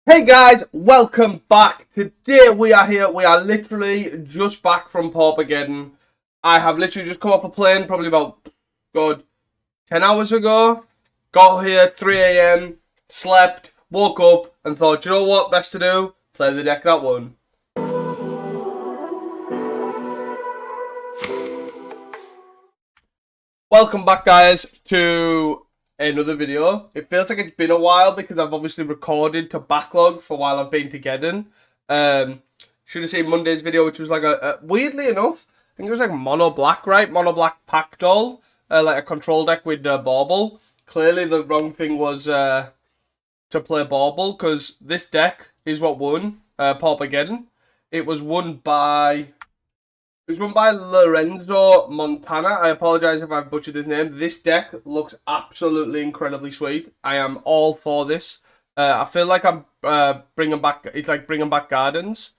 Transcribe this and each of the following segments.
Hey guys, welcome back. Today we are here. We are literally just back from Geddon. I have literally just come off a plane probably about, 10 hours ago. Got here at 3 a.m, slept, woke up and thought, you know what, best to do? Play the deck that won. Welcome back guys to another video. It feels like it's been a while because I've obviously recorded to backlog for while I've been to Geddon. Should have seen Monday's video, which was like a weirdly enough, I think it was like mono black, right? Mono black Pactdoll, like a control deck with Bauble. Clearly the wrong thing was to play Bauble because this deck is what won Geddon. It was won by Lorenzo Montana. I apologize if I've butchered his name. This deck looks absolutely incredibly sweet. I am all for this. I feel like I'm bringing back. It's like bringing back Gardens.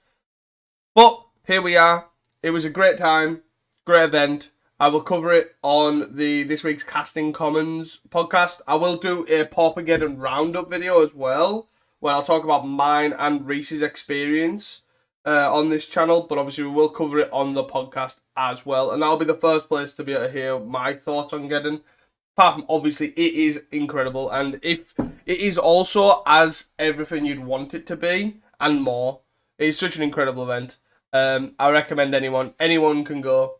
But here we are. It was a great time, great event. I will cover it on this week's Casting Commons podcast. I will do a Paupergeddon roundup video as well, where I'll talk about mine and Reese's experience on this channel, but obviously we will cover it on the podcast as well, and that'll be the first place to be able to hear my thoughts on Geddon. Apart from obviously it is incredible, and if it is also as everything you'd want it to be and more. It's such an incredible event. I recommend anyone can go.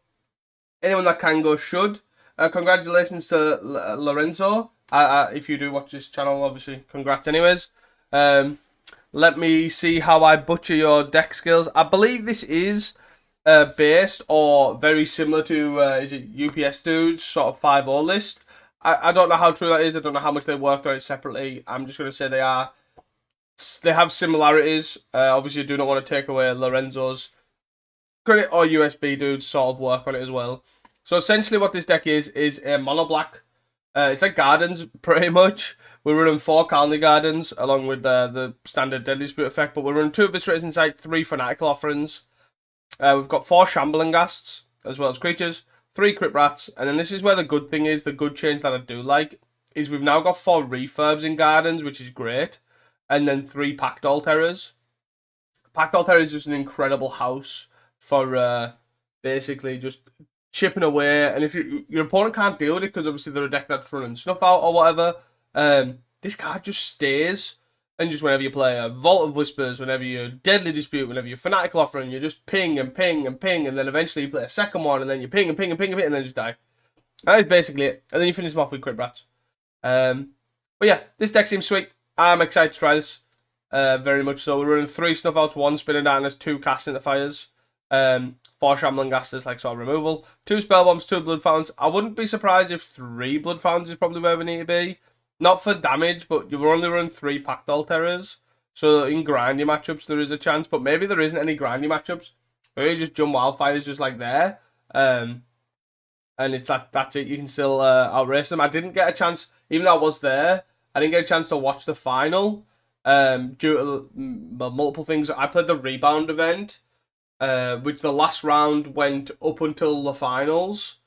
Anyone that can go should. Congratulations to Lorenzo. If you do watch this channel, obviously congrats anyways. Let me see how I butcher your deck skills. I believe this is based or very similar to, is it UPS Dudes, sort of 5-0 list. I don't know how true that is. I don't know how much they worked on it separately. I'm just going to say they have similarities. Obviously, I do not want to take away Lorenzo's credit or USB Dudes sort of work on it as well. So essentially what this deck is a mono black. It's like Gardens, pretty much. We're running 4 Calendar Gardens along with the standard Deadly Dispute effect, but we're running 2 Eviscerators Insight, 3 Fanatical Offerings. We've got 4 Shambling Ghasts, as well as creatures, 3 Crypt Rats, and then this is where the good thing is, the good change that I do like, is we've now got 4 Refurbs in Gardens, which is great, and then 3 Pactdoll Terrors. Pactdoll Terror is just an incredible house for basically just chipping away, and if your opponent can't deal with it, because obviously they're a deck that's running Snuff Out or whatever, this card just stays, and just whenever you play a Vault of Whispers, whenever you Deadly Dispute, whenever you Fanatical Offering, you just ping and ping and ping, and then eventually you play a second one, and then you ping and ping and ping and ping, and then just die. That is basically it, and then you finish them off with Crypt Rats. But yeah, this deck seems sweet. I'm excited to try this, very much so. We're running 3 Snuff Outs, 1 Spinning Darkness, 2 Casting the Fires, 4 Shambling Ghasts, like sort of removal, 2 Spell Bombs, 2 Blood Fountains. I wouldn't be surprised if 3 Blood Fountains is probably where we need to be. Not for damage, but you've only run 3 Pactdoll Terrors. So in grindy matchups, there is a chance. But maybe there isn't any grindy matchups. Maybe just Jump Wildfire's just like there. And it's like, that's it. You can still outrace them. I didn't get a chance, even though I was there, I didn't get a chance to watch the final. Due to multiple things. I played the Rebound event, which the last round went up until the finals.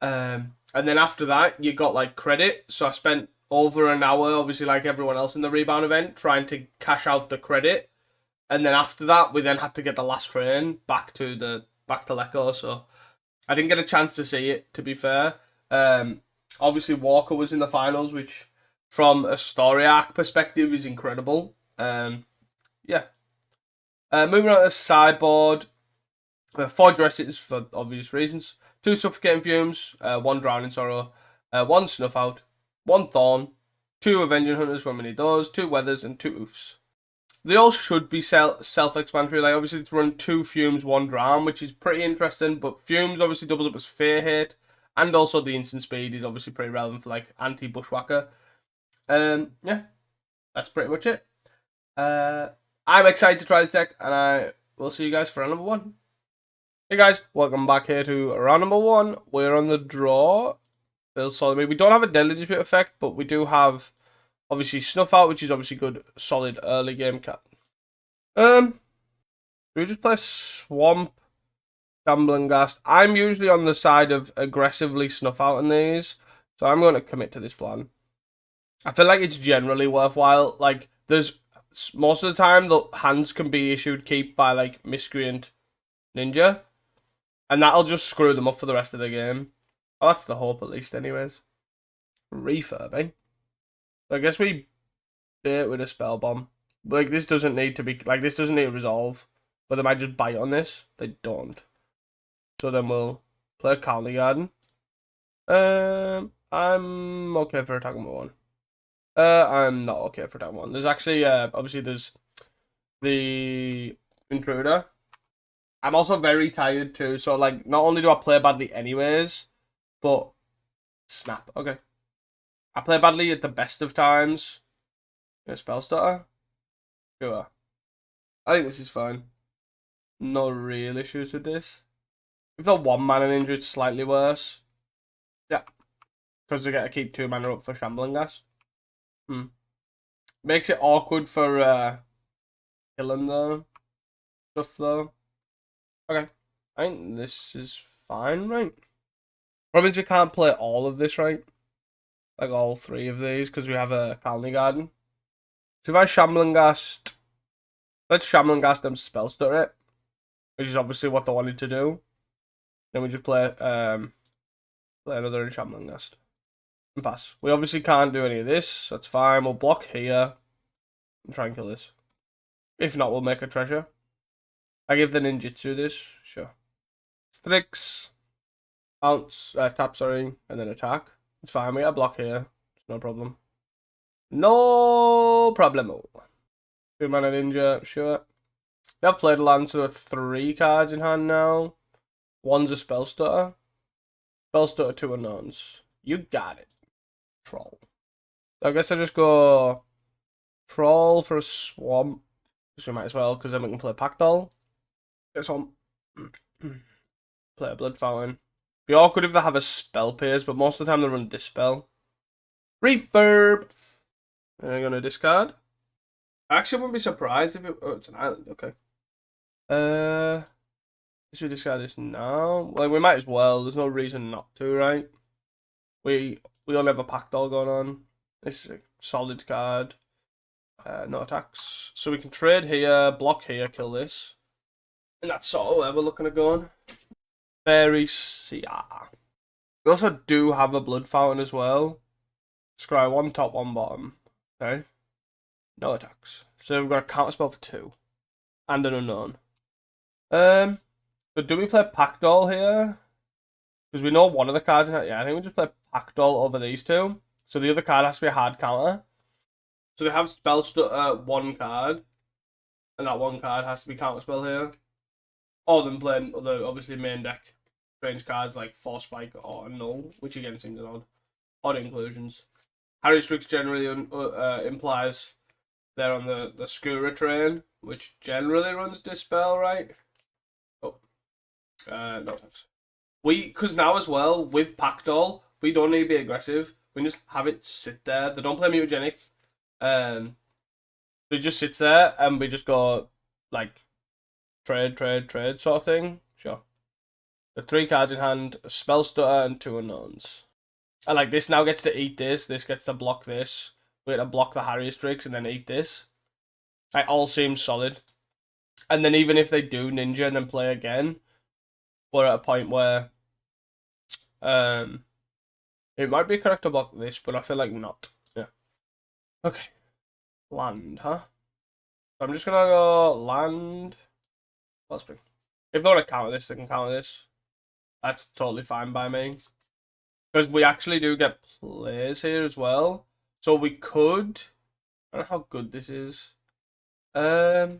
And then after that, you got like credit. So I spent over an hour, obviously like everyone else in the Rebound event, trying to cash out the credit, and then after that we then had to get the last train back to Lecco, so I didn't get a chance to see it, to be fair. Obviously Walker was in the finals, which from a story arc perspective is incredible. Yeah. Moving on to the sideboard, 4 Dresses for obvious reasons, 2 Suffocating Fumes, 1 Drowning Sorrow, 1 Snuff Out, 1 Thorn, 2 Avenging Hunters when we need those, 2 Weathers, and 2 Oofs. They all should be self-explanatory. Like, obviously, it's run 2 Fumes, 1 Drown, which is pretty interesting, but Fumes obviously doubles up as Fear Hate, and also the instant speed is obviously pretty relevant for, like, anti-Bushwhacker. Yeah, that's pretty much it. I'm excited to try this deck, and I will see you guys for round number 1. Hey guys, welcome back here to round number 1. We're on the draw. Solid. We don't have a Deadly Dispute effect, but we do have obviously Snuff Out, which is obviously good, solid early game cat. Do we just play Swamp, Shambling Ghast? I'm usually on the side of aggressively Snuff Out in these, so I'm going to commit to this plan. I feel like it's generally worthwhile. Like, there's most of the time the hands can be issued keep by like Miscreant Ninja, and that'll just screw them up for the rest of the game. Oh, that's the hope at least, anyways. Refurbing. I guess we bait with a spell bomb. Like this doesn't need to be this doesn't need to resolve, but they might just bite on this. They don't. So then we'll play a Colony Garden. I'm okay for attack number 1. I'm not okay for attack 1. There's actually obviously there's the Intruder. I'm also very tired too, so like not only do I play badly anyways, but snap. Okay. I play badly at the best of times. Spell stutter. Sure. I think this is fine. No real issues with this. If they're 1 mana injury, it's slightly worse. Yeah. Because they get to keep 2 mana up for Shambling Gas. Makes it awkward for killing though. Stuff though. Okay. I think this is fine, right? Probably means we can't play all of this, right? Like all 3 of these, because we have a Colony Garden. So if I Shambling Ghast, let's Shambling Ghast them spell stutter it, which is obviously what they wanted to do. Then we just play another Shambling Ghast and pass. We obviously can't do any of this, so that's fine. We'll block here and try and kill this. If not, we'll make a treasure. I give the ninjutsu this, sure. Strix, bounce, tap, sorry, and then attack. It's fine. We got a block here. It's no problem. No problemo. 2 mana ninja, sure. They've played a land, so there are 3 cards in hand now. 1's a spell stutter. Spell stutter, 2 unknowns. You got it. Troll. So I guess I just go Troll for a swamp. Because we might as well, because then we can play Pactdoll. Get some. Play a Blood Fountain. Be awkward if they have a spell pierce, but most of the time they run Dispel. Refurb. I'm gonna discard. I actually wouldn't be surprised if it. Oh, it's an island. Okay. Should we discard this now? Well, we might as well. There's no reason not to, right? We only have a Pactdoll going on. This is a solid card. No attacks. So we can trade here, block here, kill this. And that's sort of where we're looking at going. Very CR. We also do have a Blood Fountain as well. Scry 1 top, 1 bottom. Okay. No attacks. So we've got a counter spell for 2. And an unknown. So do we play Pactdoll here? Because we know one of the cards in it. Yeah, I think we just play Pactdoll over these 2. So the other card has to be a hard counter. So they have spell 1 card. And that 1 card has to be counter spell here. Or them playing other, obviously, main deck strange cards like Force Spike or Null, which again seems an odd inclusions. Harry Strix generally implies they're on the Skura train, which generally runs Dispel, right? Oh, no thanks. Because now as well, with Pactdoll, we don't need to be aggressive. We can just have it sit there. They don't play Mutagenic. It just sits there, and we just go, like, trade sort of thing. Sure. The 3 cards in hand, a spell stutter, and 2 unknowns. And like this now gets to eat this gets to block this. We get to block the Harry Strix and then eat this. It all seems solid. And then even if they do ninja and then play again, we're at a point where it might be correct to block this, but I feel like not. Yeah. Okay. Land, huh? So I'm just gonna go land. Wellspring. If they want to counter this, they can counter this. That's totally fine by me. Because we actually do get plays here as well. So we could. I don't know how good this is. I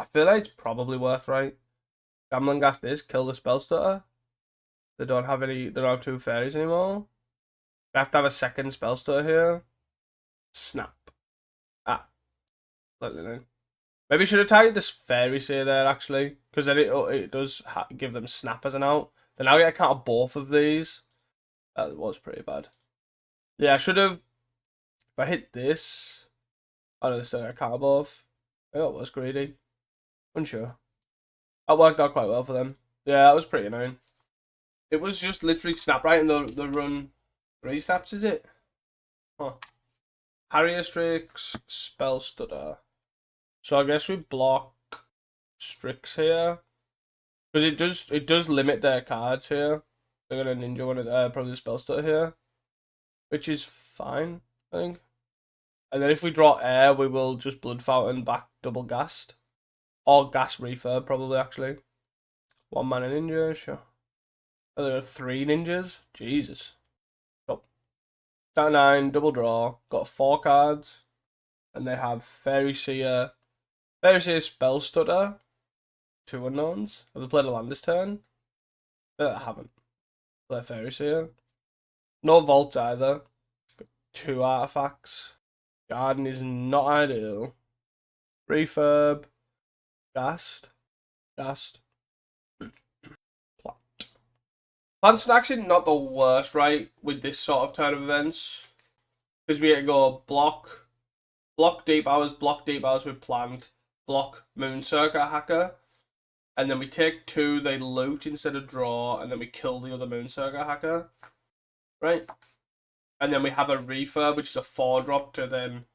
feel like it's probably worth right. Gambling Gas this, kill the spell stutter. They don't have 2 fairies anymore. We have to have a second spell stutter here. Snap. Ah. Maybe should have tagged this fairy say there actually. Because then it does give them snap as an out. Then now we get a count of both of these. That was pretty bad. Yeah, I should have. If I hit this. Oh no, this I can't both. I got was greedy. Unsure. That worked out quite well for them. Yeah, that was pretty annoying. It was just literally snap right and the run 3 snaps, is it? Huh. Harrier Strix, Spell Stutter. So I guess we block Strix here. Because it does limit their cards here. They're gonna ninja one of probably the Spell Stutter here. Which is fine, I think. And then if we draw air, we will just Blood Fountain back double gassed. Or gas refurb, probably, actually. 1 mana ninja, sure. Oh, there are 3 ninjas? Jesus. Got 9, double draw. Got 4 cards. And they have Fairy Seer, Spell Stutter. 2 unknowns. Have they played a land this turn? I haven't. Play Fairy Seer. No vaults either. Got 2 artifacts. Garden is not ideal. Refurb. Gassed. Plant Snack's not the worst, right, with this sort of turn of events. Because we get to go block Deep Hours with Plant, block Mooncircuit Hacker, and then we take 2, they loot instead of draw, and then we kill the other Mooncircuit Hacker, right? And then we have a Refurb, which is a 4-drop to then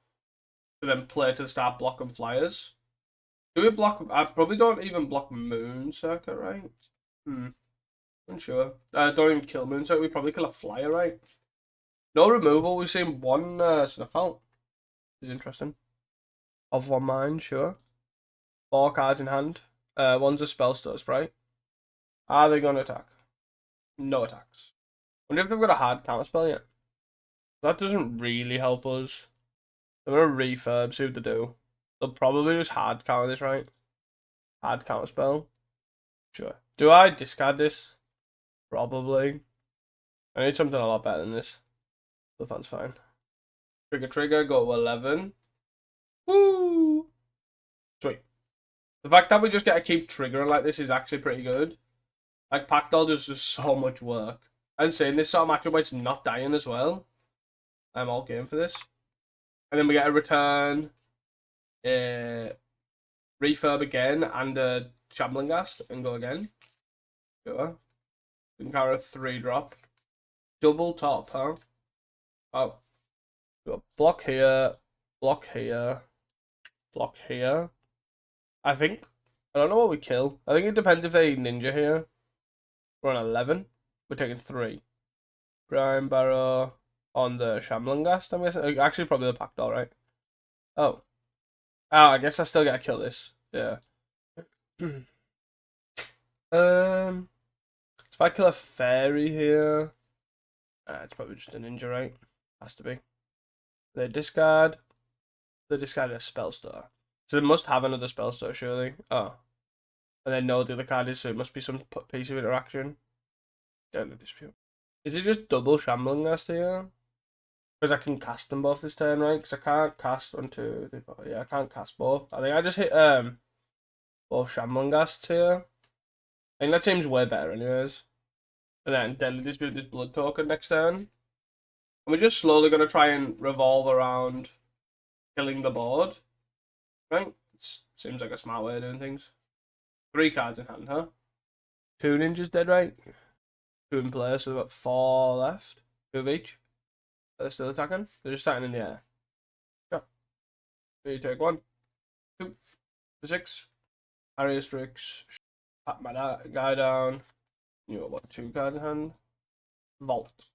play to start blocking flyers. Do we block? I probably don't even block Mooncircuit, right? Unsure. Don't even kill Mooncircuit. We probably kill a flyer, right? No removal. We've seen 1 Snuff Out. Is interesting. Of 1 mind, sure. 4 cards in hand. 1's a Spell Stutter, right? Are they gonna attack? No attacks. Wonder if they've got a hard counterspell yet. That doesn't really help us. They're gonna refurb, see what they do. They'll probably just hard counter this, right? Hard counterspell. Sure. Do I discard this? Probably. I need something a lot better than this. The fun's fine. Trigger, go to 11. Woo! Sweet. The fact that we just get to keep triggering like this is actually pretty good. Like, Pactdoll does just so much work. I'm saying this sort of matchup where it's not dying as well. I'm all game for this. And then we get a return, refurb again, and a Shambling Ghast, and go again. Sure. We can carry a 3-drop. Double top, huh? Oh. Got block here, block here, block here. I think. I don't know what we kill. I think it depends if they ninja here. We're on 11. We're taking 3. Brine Barrow on the Shambling Ghast, I'm guessing. Actually, probably the Pactdoll, right? Oh. Oh, I guess I still gotta kill this. Yeah. So if I kill a fairy here, it's probably just a ninja, right? Has to be. They discard a Spell Stutter. So they must have another Spell Stutter, surely. Oh. And then know what the other card is, so it must be some piece of interaction. Deadly Dispute. Is it just double Shambling Ghast here? Because I can cast them both this turn, right? Because I can't cast onto the... Yeah, I can't cast both. I think I just hit both Shambling Ghasts here. I think that seems way better anyways. And then Deadly Dispute this Blood Token next turn. And we're just slowly going to try and revolve around killing the board. Right? Seems like a smart way of doing things. 3 cards in hand, huh? 2 ninjas dead, right? 2 in play, so we've got 4 left. 2 of each. They're still attacking? They're just starting in the air. Yeah. So you take 1, 2, 6. Harrier Strix. Pat my guy down. You got what, 2 cards in hand? Vault.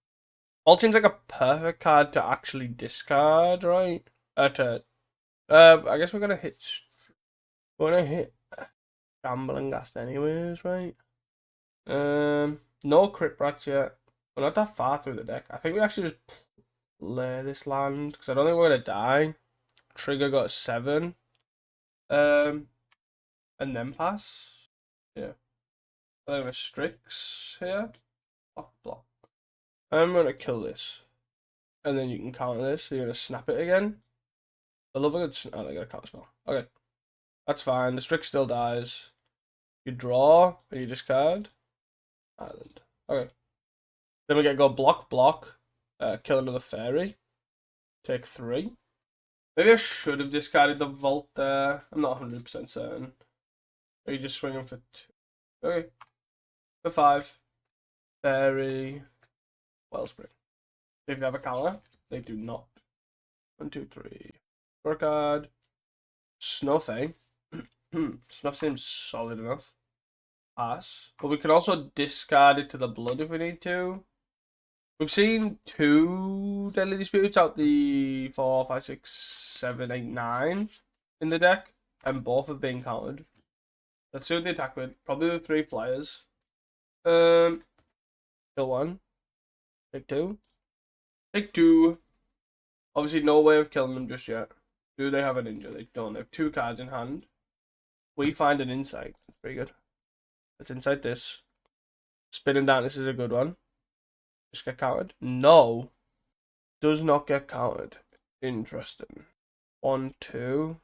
Vault seems like a perfect card to actually discard, right? I guess we're gonna hit. Gambling Ghast anyways, right? No Crit Rats yet. We're not that far through the deck. I think we actually just play this land because I don't think we're gonna die. Trigger got 7. And then pass. Yeah. I'm gonna Strix here. Block. I'm gonna kill this. And then you can counter this, so you're gonna snap it again. I love a good I got a counter spell. Okay. That's fine. The Strix still dies. You draw and you discard. Island. Okay. Then we get go block. Kill another fairy. Take 3. Maybe I should have discarded the vault there. I'm not 100% certain. Are you just swinging for 2? Okay. For 5. Fairy. Wellspring. If they have a counter, they do not. 1, 2, 3. Draw a card. Snuff, eh? Snuff seems solid enough. Pass. But we can also discard it to the blood if we need to. We've seen 2 Deadly Disputes out the 4, 5, 6, 7, 8, 9 in the deck, and both have been countered. Let's see what the attack with. Probably the 3 flyers. Kill 1. Take 2. Take 2. Obviously, no way of killing them just yet. Do they have a ninja? They don't. They have 2 cards in hand. We find an insight. Very good. Let's insight this. Spinning down. This is a good one. Just get counted. No. Does not get counted. Interesting. 1, 2.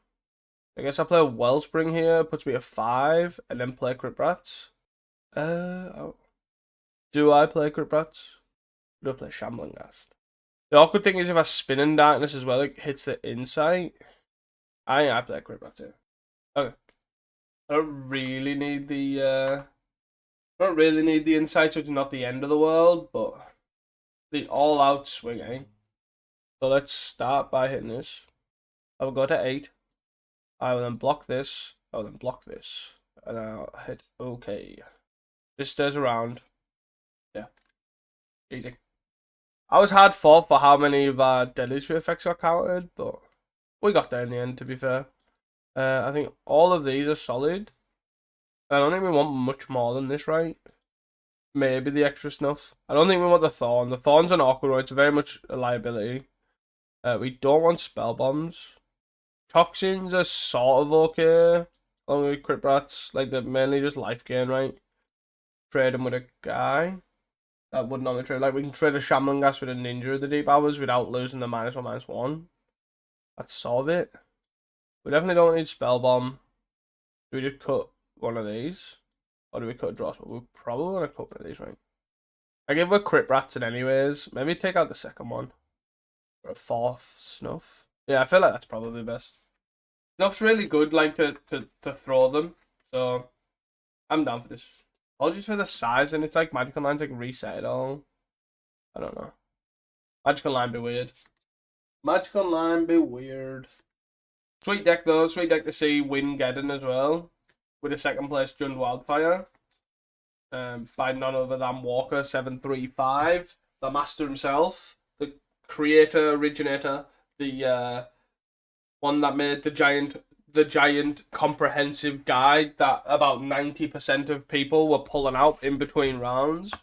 I guess I play a Wellspring here. Puts me at 5. And then play Crypt Rats. Oh. Do I play Crypt Rats? Do I play Shambling Ghast? The awkward thing is if I spin in darkness as well, it hits the insight. I play Crypt Rats here. Okay. I don't really need the insight, so it's not the end of the world, but the all-out swing, eh? So let's start by hitting this. I will go to 8. I will then block this. I will then block this. And I'll hit OK. This stays around. Yeah. Easy. I was hard fought for how many of our Deadly effects got counted, but we got there in the end, to be fair. I think all of these are solid. I don't think we want much more than this, right? Maybe the extra snuff. I don't think we want the Thorn. The Thorn's an awkward one. It's very much a liability. We don't want Spell Bombs. Toxins are sort of okay. Along with Crypt Rats. Like, they're mainly just life gain, right? Trade them with a guy. That would normally trade. Like, we can trade a Shambling Ghast with a Ninja of the Deep Hours without losing the -1/-1. That's solve it. We definitely don't need Spell Bomb. Do we just cut one of these? Or do we cut a draw spell? We probably want to cut one of these, right? I give a Crypt Rats in anyways. Maybe take out the second one. Or a 4th Snuff. Yeah, I feel like that's probably best. Snuff's really good, like, to throw them. So, I'm down for this. Apologies for the size, and it's like Magical Line's like reset it all. I don't know. Magical Line be weird. Magical Line be weird. Sweet deck though. Sweet deck to see win Geddon as well. With a 2nd place Jund Wildfire. By none other than Walker 735. The master himself. The creator, originator. The one that made the giant comprehensive guide that about 90% of people were pulling out in between rounds.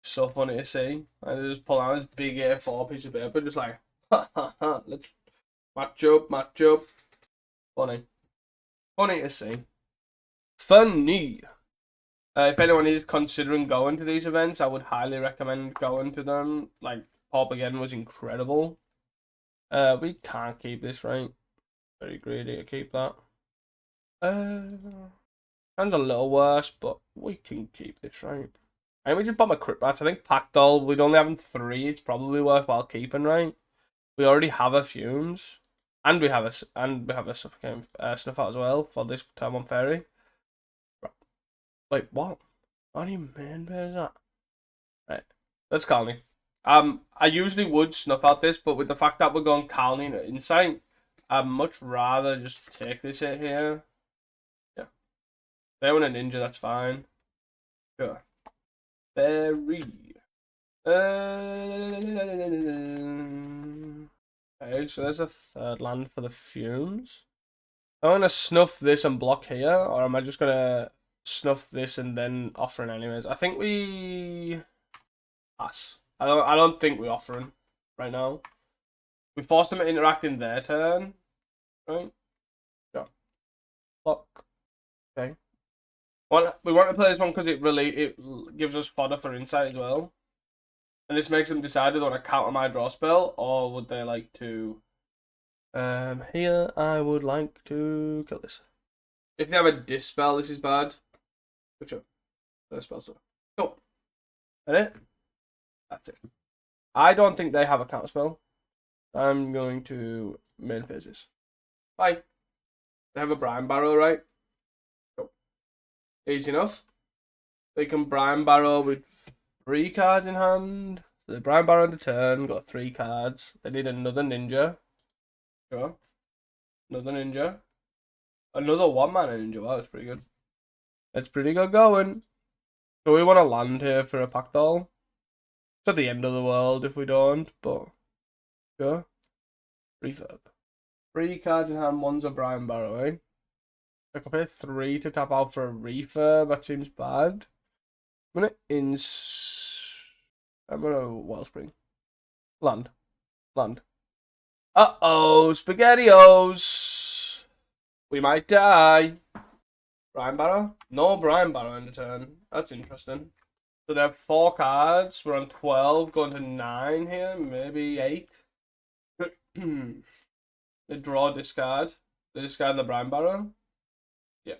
So funny to see. I just pull out this big A4 piece of paper, just like, ha ha ha, let's match up. Funny. Funny to see. Funny. If anyone is considering going to these events, I would highly recommend going to them. Like, Pop again was incredible. We can't keep this, right? Very greedy to keep that. Sounds a little worse, but we can keep this, right? And we just bought my Crypt Rats. I think Pactdoll, we'd only have 3. It's probably worthwhile keeping, right? We already have a Fumes, and we have a Suffocating Snuff Out as well for this time on Fairy. Wait, what? How many main pairs is that? Right, let's Colony. I usually would snuff out this, but with the fact that we're going Colony and Insight, I'd much rather just take this hit here. Yeah. If they want a Ninja, that's fine. Sure. Fairy. Okay, so there's a 3rd land for the Fumes. Am I going to snuff this and block here, or am I just going to snuff this and then offering anyways? I think we pass. I don't think we're offering right now. We forced them to interact in their turn, right? Sure. Block. Okay. We want to play this one because it gives us fodder for insight as well. And this makes them decide whether they want to counter my draw spell, or would they like to... here, I would like to kill this. If they have a Dispel, this is bad. Good job. First spell stuff. Cool. That it? That's it. I don't think they have a counter spell. I'm going to main phases. Bye. They have a Brine Barrow, right? Cool. Easy enough. They can Brine Barrow with 3 cards in hand. So they Brine Barrow on the turn, got 3 cards. They need another Ninja. Sure. Another ninja. Another one-man ninja. Wow, that's pretty good. That's pretty good going. So we want to land here for a Pactdoll. It's at the end of the world if we don't, but sure. Refurb. 3 cards in hand, one's a Brian Barrow, eh? I can pay 3 to tap out for a refurb. That seems bad. I'm gonna Wellspring. Land. Uh-oh, SpaghettiOs. We might die. Brian Barrow? No Brian Barrow in the turn. That's interesting. So they have 4 cards. We're on 12, going to 9 here, maybe 8. They draw discard. They discard the Brian Barrow. Yeah.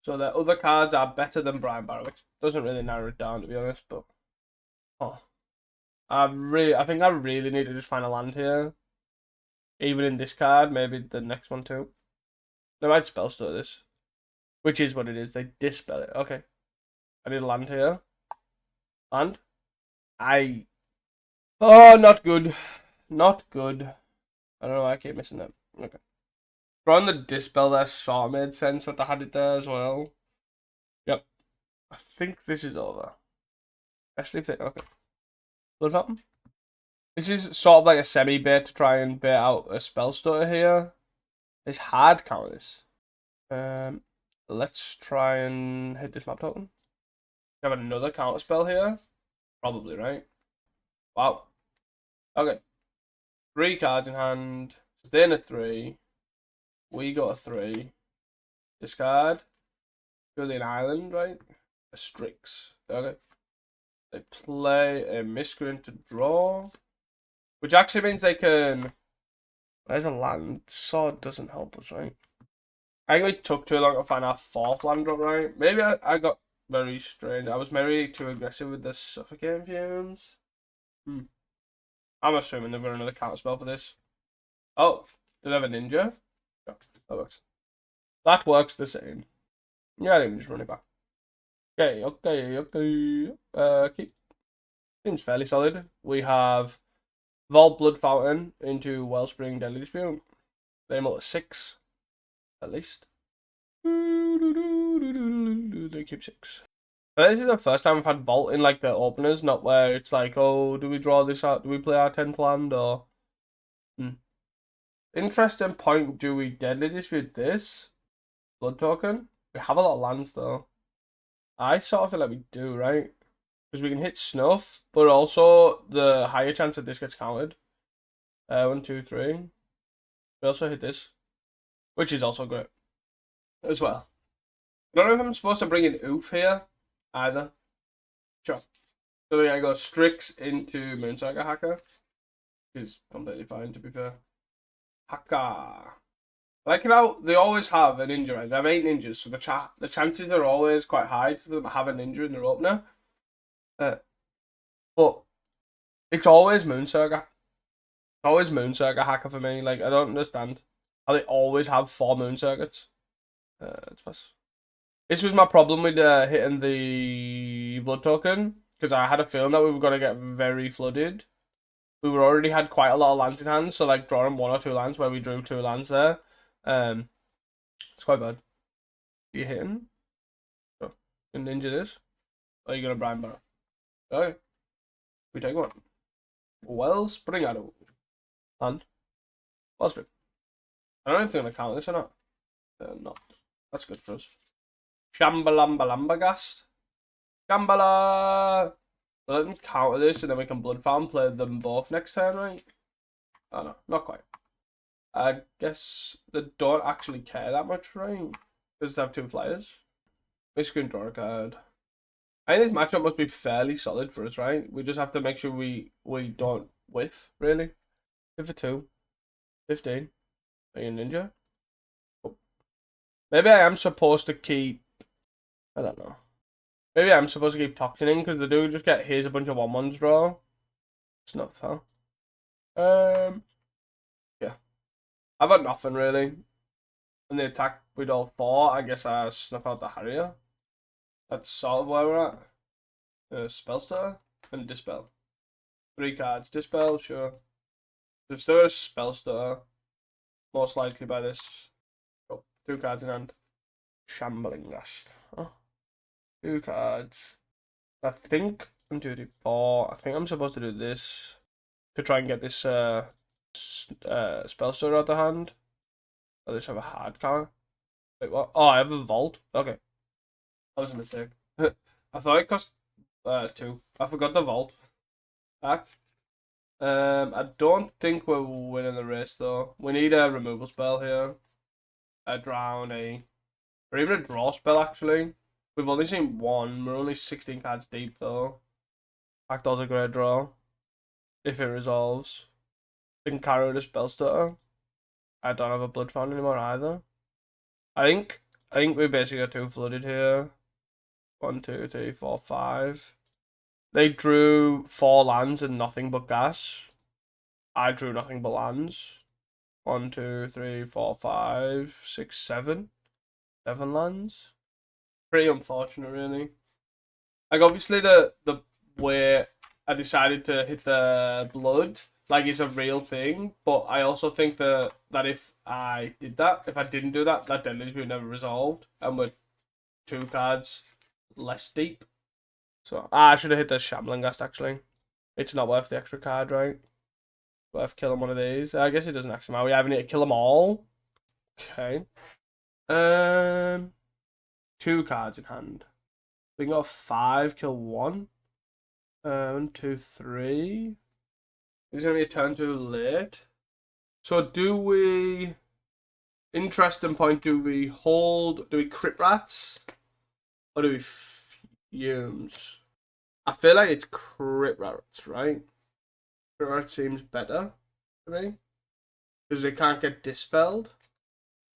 So the other cards are better than Brian Barrow, which doesn't really narrow it down, to be honest, but I think I really need to just find a land here. Even in this card, maybe the next one too. They might spell store this. Which is what it is. They dispel it. Okay. I need a land here. Land. Oh, not good. Not good. I don't know why I keep missing that. Okay. Drawing the dispel there sort of made sense that I had it there as well. Yep. I think this is over. Especially if they... Okay. Blood Fountain. This is sort of like a semi-bait to try and bait out a spell stutter here. It's hard counter this. Let's try and hit this map token. We have another counter spell here. Probably, right? Wow. Okay. 3 cards in hand. Then a 3. We got a 3. Discard. Italian Island, right? A Strix. Okay. They play a miscreant to draw. Which actually means they can... There's a land. Sword doesn't help us, right? I think we took too long to find our 4th land drop, right? Maybe I got very strange. I was maybe too aggressive with the Suffocating Fumes. I'm assuming they've got another counter spell for this. Oh, do they have a ninja? Yeah, that works. That works the same. Yeah, let me just run it back. Okay. Keep. Seems fairly solid. We have Vault Blood Fountain into Wellspring Deadly Dispute. They multi 6. At least. They keep 6. But this is the first time I've had Vault in like the openers, not where it's like, oh, do we draw this out? Do we play our 10th land or... Interesting point, do we Deadly Dispute this? Blood token? We have a lot of lands though. I sort of feel like we do, right? Because we can hit Snuff, but also the higher chance that this gets countered. 1, 2, 3. We also hit this, which is also great as well. I don't know if I'm supposed to bring in Oof here either. Sure. So I go Strix into Moonsaga Hacker, which is completely fine to be fair. Hacker. I like how they always have a ninja, right? They have 8 ninjas, so the chances are always quite high to them have a ninja in their opener. But it's always Moonsaga. It's always Moonsaga Hacker for me. Like, I don't understand how they always have 4 Moon Circuits. Let's pass. This was my problem with hitting the blood token, because I had a feeling that we were going to get very flooded. We were already had quite a lot of lands in hand, so like drawing 1 or 2 lands where we drew 2 lands there. It's quite bad. Are you hitting? Oh, you can ninja this? Or are you going to Brian Barrow? Okay. We take 1. Wellspring Arrow. And Wellspring. I don't know if they're going to count this or not. They're not. That's good for us. Shambalamba-lambagast. Shambhala! So let them counter this and then we can Blood Fountain play them both next turn, right? Oh no, not quite. I guess they don't actually care that much, right? Because they have 2 flyers. Basically, draw a card. I think this matchup must be fairly solid for us, right? We just have to make sure we don't whiff, really. 2 for 2. 15. Are you a ninja? Oh. Maybe I am supposed to keep... I don't know. Maybe I'm supposed to keep Toxining, because they do just get, here's a bunch of 1/1s draw. It's not fair. Yeah. I've got nothing, really. And they attack with all 4, I guess I snuff out the Harrier. That's sort of where we're at. Spellstar and Dispel. 3 cards. Dispel, sure. We've still got a Spellstar. most likely by this. Oh, 2 cards in hand. Shambling Gust. Oh, 2 cards. I think 1, 2, 3, 4. I think I'm supposed to do this to try and get this spell story out the hand. I just have a hard card. Wait, what? Oh, I have a vault. Okay, that was a mistake. I thought it cost 2. I forgot the vault. Act. I don't think we're winning the race though. We need a removal spell here. A drown, or even a draw spell actually. We've only seen 1. We're only 16 cards deep though. Pactdoll's a great draw. If it resolves. We can carry with a spell stutter. I don't have a blood fountain anymore either. I think we basically got 2 flooded here. 1, 2, 3, 4, 5. They drew 4 lands and nothing but gas. I drew nothing but lands. 1, 2, 3, 4, 5, 6, 7. 7 lands. Pretty unfortunate, really. Like, obviously, the way I decided to hit the blood, like, is a real thing. But I also think that if I did that, if I didn't do that, that Deadlists would never resolved. And we're 2 cards less deep. So, I should have hit the Shambling Gust, actually. It's not worth the extra card, right? Worth killing one of these. I guess it doesn't actually matter. We haven't need to kill them all. Okay. 2 cards in hand. We can go 5, kill 1. 1, 2, 3. It's gonna be a turn too late. So do we? Interesting point. Do we hold? Do we crit rats? Or do we fumes? I feel like it's crit rats, right? Crit rats seems better to me because they can't get dispelled.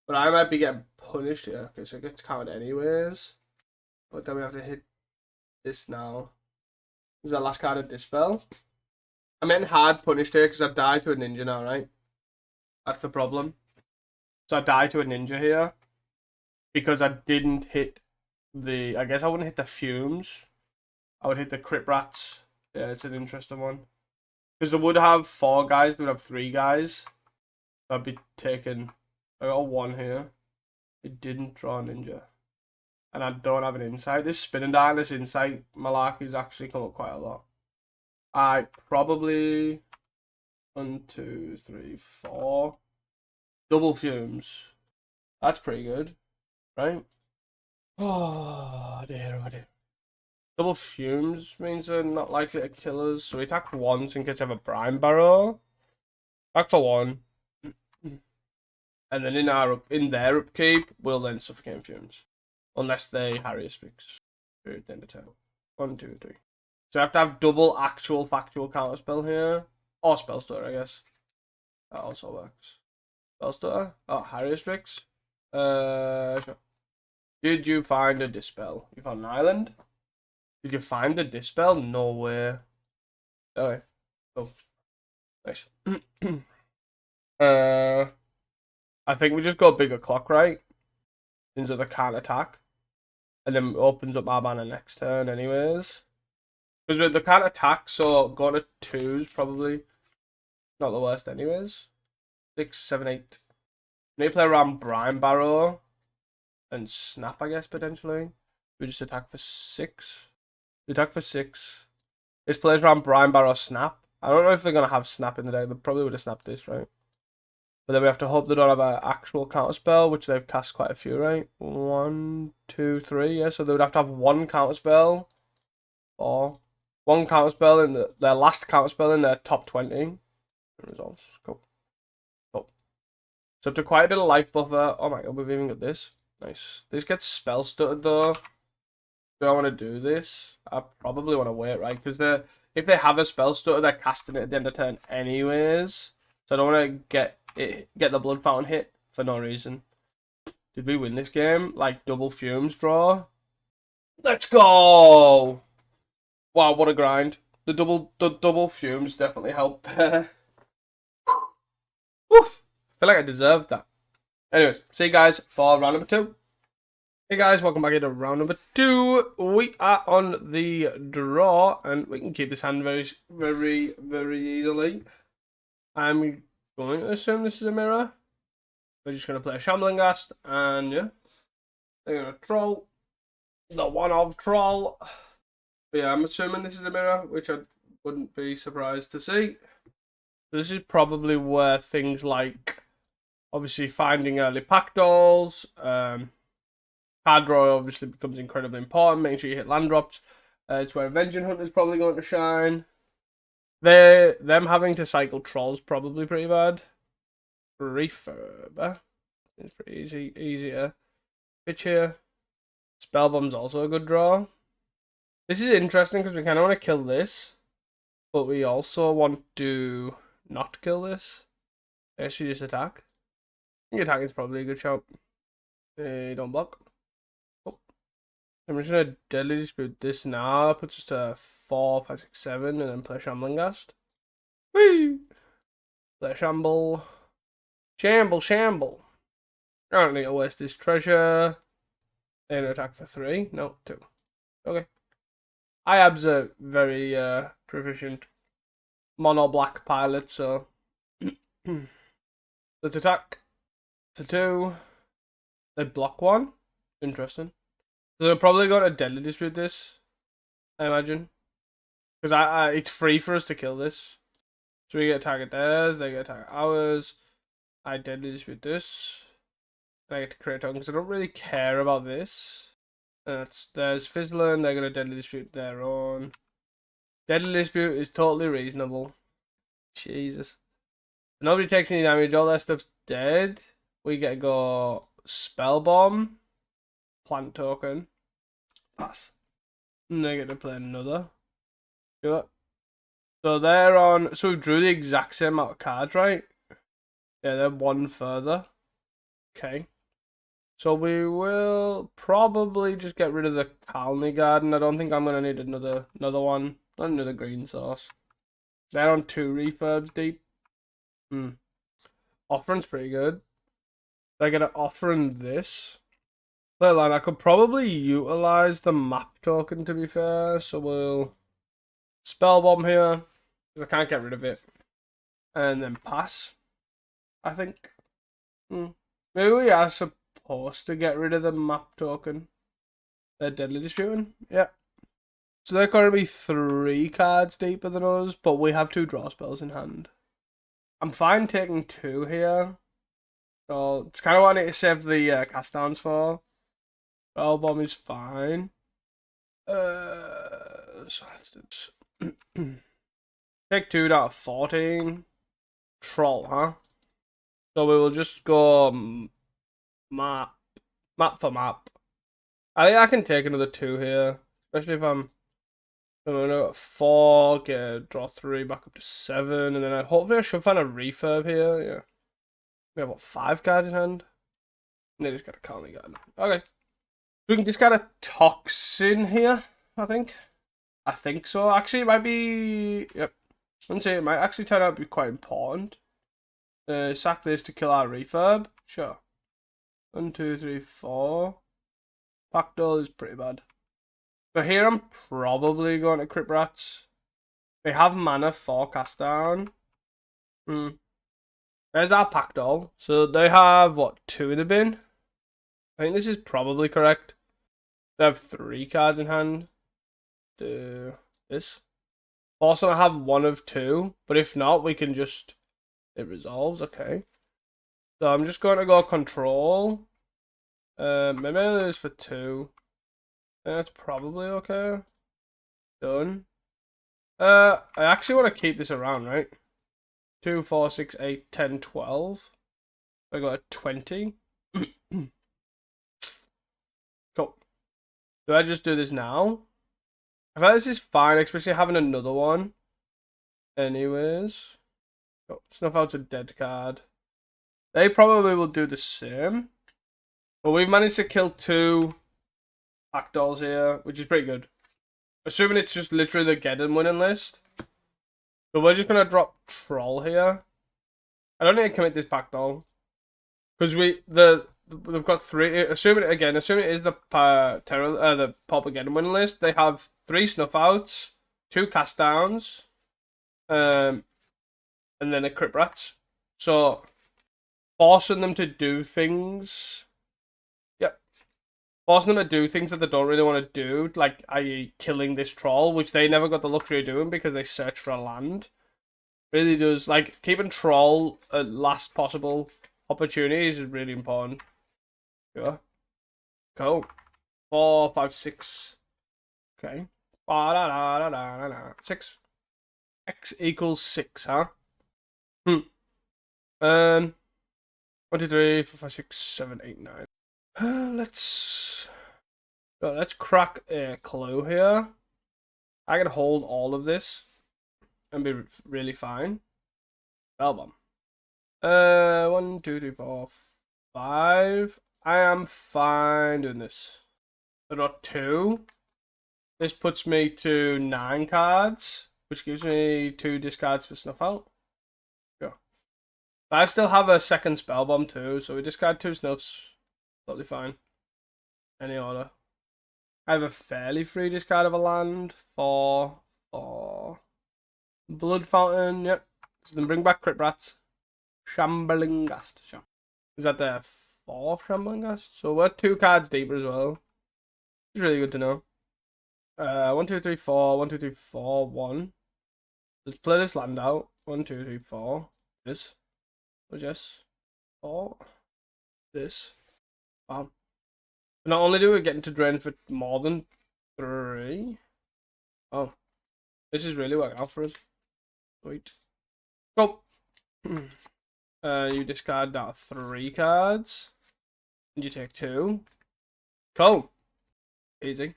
But I might be getting punished here. Okay, so it gets counted anyways. But then we have to hit this now. This is our last card of dispel. I'm getting hard punished here because I died to a ninja now, right? That's the problem. So I died to a ninja here because I didn't hit the. I guess I wouldn't hit the fumes. I would hit the crit rats. Yeah, it's an interesting one. Because they would have 4 guys, they would have 3 guys. So I'd be taking. I got 1 here. It didn't draw a ninja. And I don't have an insight. This spin and die, this insight malarkey's actually come up quite a lot. I probably 1, 2, 3, 4. Double fumes. That's pretty good, right? Oh dear, oh dear. Double fumes means they're not likely to kill us. So we attack once in case we have a brine barrow. Back for 1. And then in their upkeep, we'll then suffocate fumes. Unless they Harrier Speaks. Then the turn. 1, 2, 3. So I have to have double actual factual counterspell here. Or spell stutter, I guess. That also works. Spell stutter. Oh, Harrier Speaks. Sure. Did you find a dispel? You found an island? Did you find a dispel? No way. Okay. Oh. Nice. I think we just go bigger clock, right? Into the can't attack. And then opens up our mana next turn anyways. Because with the can't attack, so going to 2's probably not the worst anyways. 6, 7, 8. Maybe play around Brine Barrow and Snap, I guess, potentially. We just attack for 6. We attack for 6. This plays around Brine Barrow Snap. I don't know if they're going to have Snap in the deck. They probably would have snapped this, right? But then we have to hope they don't have an actual counterspell, which they've cast quite a few, right? 1, 2, 3, yeah. So they would have to have 1 counterspell. Or 1 counterspell in their last counterspell in their top 20. Results. Cool. Cool. So up to quite a bit of life buffer. Oh my god, we've even got this. Nice. This gets spell stuttered though. Do I want to do this? I probably want to wait, right? Because if they have a spell stutter, they're casting it at the end of turn anyways. So I don't want to get the blood fountain hit for no reason. Did we win this game? Like double fumes draw? Let's go! Wow, what a grind. The double fumes definitely helped there. I feel like I deserved that. Anyways, see you guys for round number 2. Hey guys, welcome back into round number 2. We are on the draw, and we can keep this hand very, very, very easily. I'm going to assume this is a mirror. We're just going to play a Shambling Ghast, and yeah, they're going to troll. The one of troll. But yeah, I'm assuming this is a mirror, which I wouldn't be surprised to see. This is probably where things like, obviously, finding early Pactdolls, card draw obviously becomes incredibly important, making sure you hit land drops. It's where Avenging Hunt is probably going to shine. Them having to cycle trolls probably pretty bad. Refurb. It's pretty easier. Pitch here. Spellbomb's also a good draw. This is interesting because we kind of want to kill this, but we also want to not kill this. I guess you just attack. I think attacking is probably a good shout. Don't block. Oh. I'm just gonna Deadly Dispute this now. Puts us to 4, 5, 6, 7, and then play Shambling Ghast. Whee! Play Shamble. Shamble. I don't need to waste this treasure. And attack for 3. No, 2. Okay. IAB's a very proficient mono black pilot, so let's attack for 2. They block 1. Interesting. So they're probably going to Deadly Dispute this, I imagine. Because it's free for us to kill this. So we get attack at theirs, they get attack at ours. I Deadly Dispute this. And I get to create a token because I don't really care about this. There's Fizzling, they're going to Deadly Dispute their own. Deadly Dispute is totally reasonable. Jesus. Nobody takes any damage, all their stuff's dead. We get to go Spellbomb. Plant token. Pass. And they get to play another. Do it. So they're on. So we drew the exact same amount of cards, right? Yeah, they're 1 further. Okay. So we will probably just get rid of the Colony Garden. I don't think I'm gonna need another one. Not another green source. They're on 2 refurbs deep. Offering's pretty good. They're gonna offering this. Line, I could probably utilize the map token to be fair, so we'll Spellbomb here, because I can't get rid of it. And then pass, I think. Maybe we are supposed to get rid of the map token. They're Deadly Disputing, yeah. So they're going to be 3 cards deeper than us, but we have 2 draw spells in hand. I'm fine taking 2 here. So it's kind of what I need to save the cast downs for. Spellbomb is fine. So take 2 out of 14. Troll, huh? So we will just go map for map. I think I can take another 2 here, especially if I'm gonna 4, draw 3 back up to 7, and then hopefully I should find a refurb here. Yeah, we have what, 5 cards in hand. And they just got a Colony Garden. Okay. We can discard a Toxin here, I think. I think so. Actually, it might be... Yep. I'd say it might actually turn out to be quite important. Sack this to kill our refurb. Sure. 1, 2, 3, 4. Pactdoll is pretty bad. So here I'm probably going to Crypt Rats. They have mana for cast down. There's our Pactdoll. So they have, what, 2 in the bin? I think this is probably correct. They have 3 cards in hand. Do this. Also, I have 1 of 2, but if not, we can just... It resolves, okay. So I'm just going to go control. Maybe this for 2. That's probably okay. Done. I actually want to keep this around, right? 2, 4, 6, 8, 10, 12. I got a 20. Cool. Do I just do this now? I feel like this is fine, especially having another one. Anyways. Oh, Snuff Out's a dead card. They probably will do the same. But we've managed to kill 2 Pactdolls here, which is pretty good. Assuming it's just literally the Geddon winning list. So we're just going to drop Troll here. I don't need to commit this Pactdoll. Because they've got 3. Assuming it is the Pauper Geddon winning list. They have 3 Snuff Outs, 2 Cast Downs, and then a Crypt Rats. So forcing them to do things. Yep. Forcing them to do things that they don't really want to do, like, i.e. killing this troll, which they never got the luxury of doing because they searched for a land. Really does, like, keeping troll at last possible opportunities is really important. Sure. Cool. 4, 5, 6. Okay. 6. X equals 6, huh? 1, 2, 3, 4, 5, 6, 7, 8, 9. Let's crack a clue here. I can hold all of this and be really fine. Spell bomb. 1, 2, 3, 4, 5. I am fine doing this. I got 2. This puts me to 9 cards, which gives me 2 discards for snuff out. Sure. I still have a second spell bomb too, so we discard 2 snuffs. Totally fine. Any order. I have a fairly free discard of a land for Blood Fountain. Yep. So then bring back Crit Rats. Shambling Gust. Sure. Is that the 4th Shambling Gust? So we're 2 cards deeper as well. It's really good to know. 1, 2, 3, 4. 1, 2, 3, 4. 1. Let's play this land out. 1, 2, 3, 4. This. Oh, yes. 4. This. Wow. Not only do we get into drain for more than 3. Oh. This is really working out for us. Sweet. Go. You discard that 3 cards. And you take 2. Cool. Easy.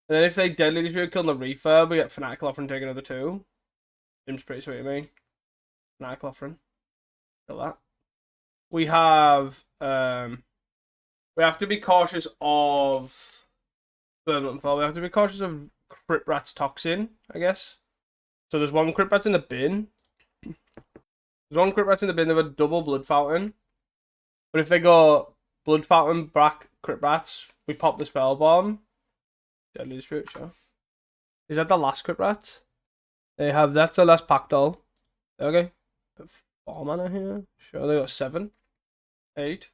And then if they deadly dispute kill the refurb, we get Fanatical Offering, take another 2. Seems pretty sweet to me. Fanatical Offering. Kill that. We have to be cautious of we have to be cautious of Crit Rat's Toxin, I guess. So there's 1 Crit Rat's in the bin. There's 1 Crit Rat's in the bin, they have a double Blood Fountain. But if they go Blood Fountain, back Crit Rats, we pop the Spell Bomb. Deadly Dispute, sure. Is that the last Crit Rat? That's the last Pactdoll. Okay. Put 4 mana here. Sure, they got 7. 8.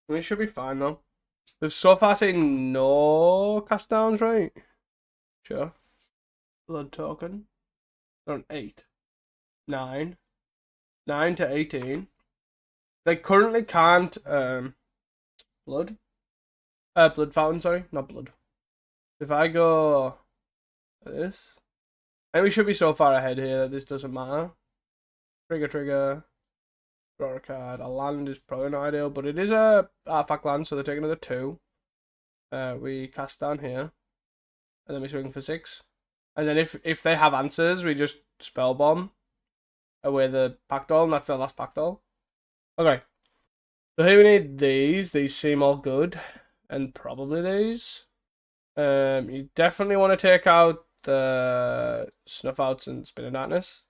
We should be fine though. We've so far seen no cast downs, right? Sure. Blood token. They're on 8. 9. 9 to 18. They currently can't blood. Blood fountain, sorry, not blood. If I go like this, and we should be so far ahead here that this doesn't matter. Trigger. Draw a card. A land is probably not ideal, but it is a artifact land, so they're taking another 2. We cast down here, and then we swing for 6. And then if they have answers, we just spell bomb away the Pactdoll, and that's the last Pactdoll. Okay. So here we need these. These seem all good, and probably these. You definitely want to take out the Snuff Outs and Spin of Darkness.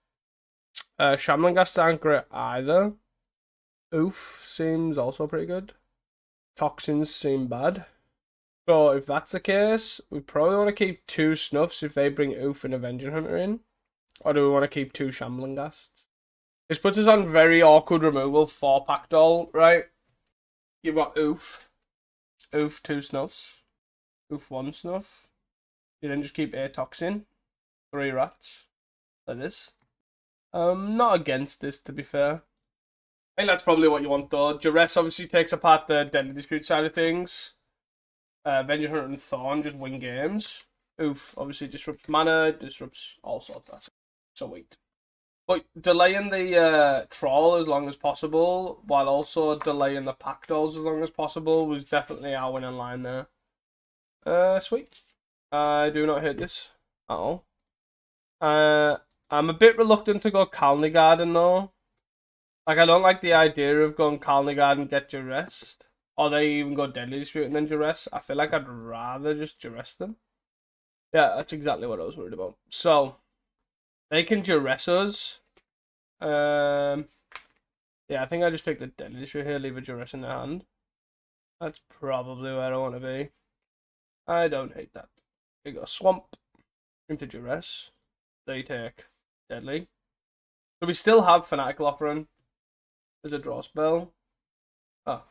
Shambling Gast aren't great either. Oof seems also pretty good. Toxins seem bad. So if that's the case, we probably want to keep 2 Snuffs if they bring Oof and Avenging Hunter in. Or do we want to keep 2 Shambling Gasts? This puts us on very awkward removal for Pactdoll, right? You've got Oof. Oof 2 Snuffs. Oof 1 Snuff. You then just keep 8 Toxin. 3 Rats. Like this. Not against this, to be fair. I think that's probably what you want though. Duress obviously takes apart the Deadly Dispute side of things. Avenging Hunter and Thorn just win games. Oof obviously disrupts mana, disrupts all sorts. So wait. But delaying the Troll as long as possible, while also delaying the Pactdolls as long as possible, was definitely our winning line there. Sweet. I do not hate this at all. I'm a bit reluctant to go Colony Garden though. Like, I don't like the idea of going Colony Garden, get Duress. Or they even go Deadly Dispute and then Duress. I feel like I'd rather just Duress them. Yeah, that's exactly what I was worried about. So, they can Duress us. Yeah, I think I just take the Deadly Dispute here, leave a Duress in their hand. That's probably where I want to be. I don't hate that. We go Swamp into Duress. They take Deadly. So we still have Fanatical Offering. There's a draw spell. Oh.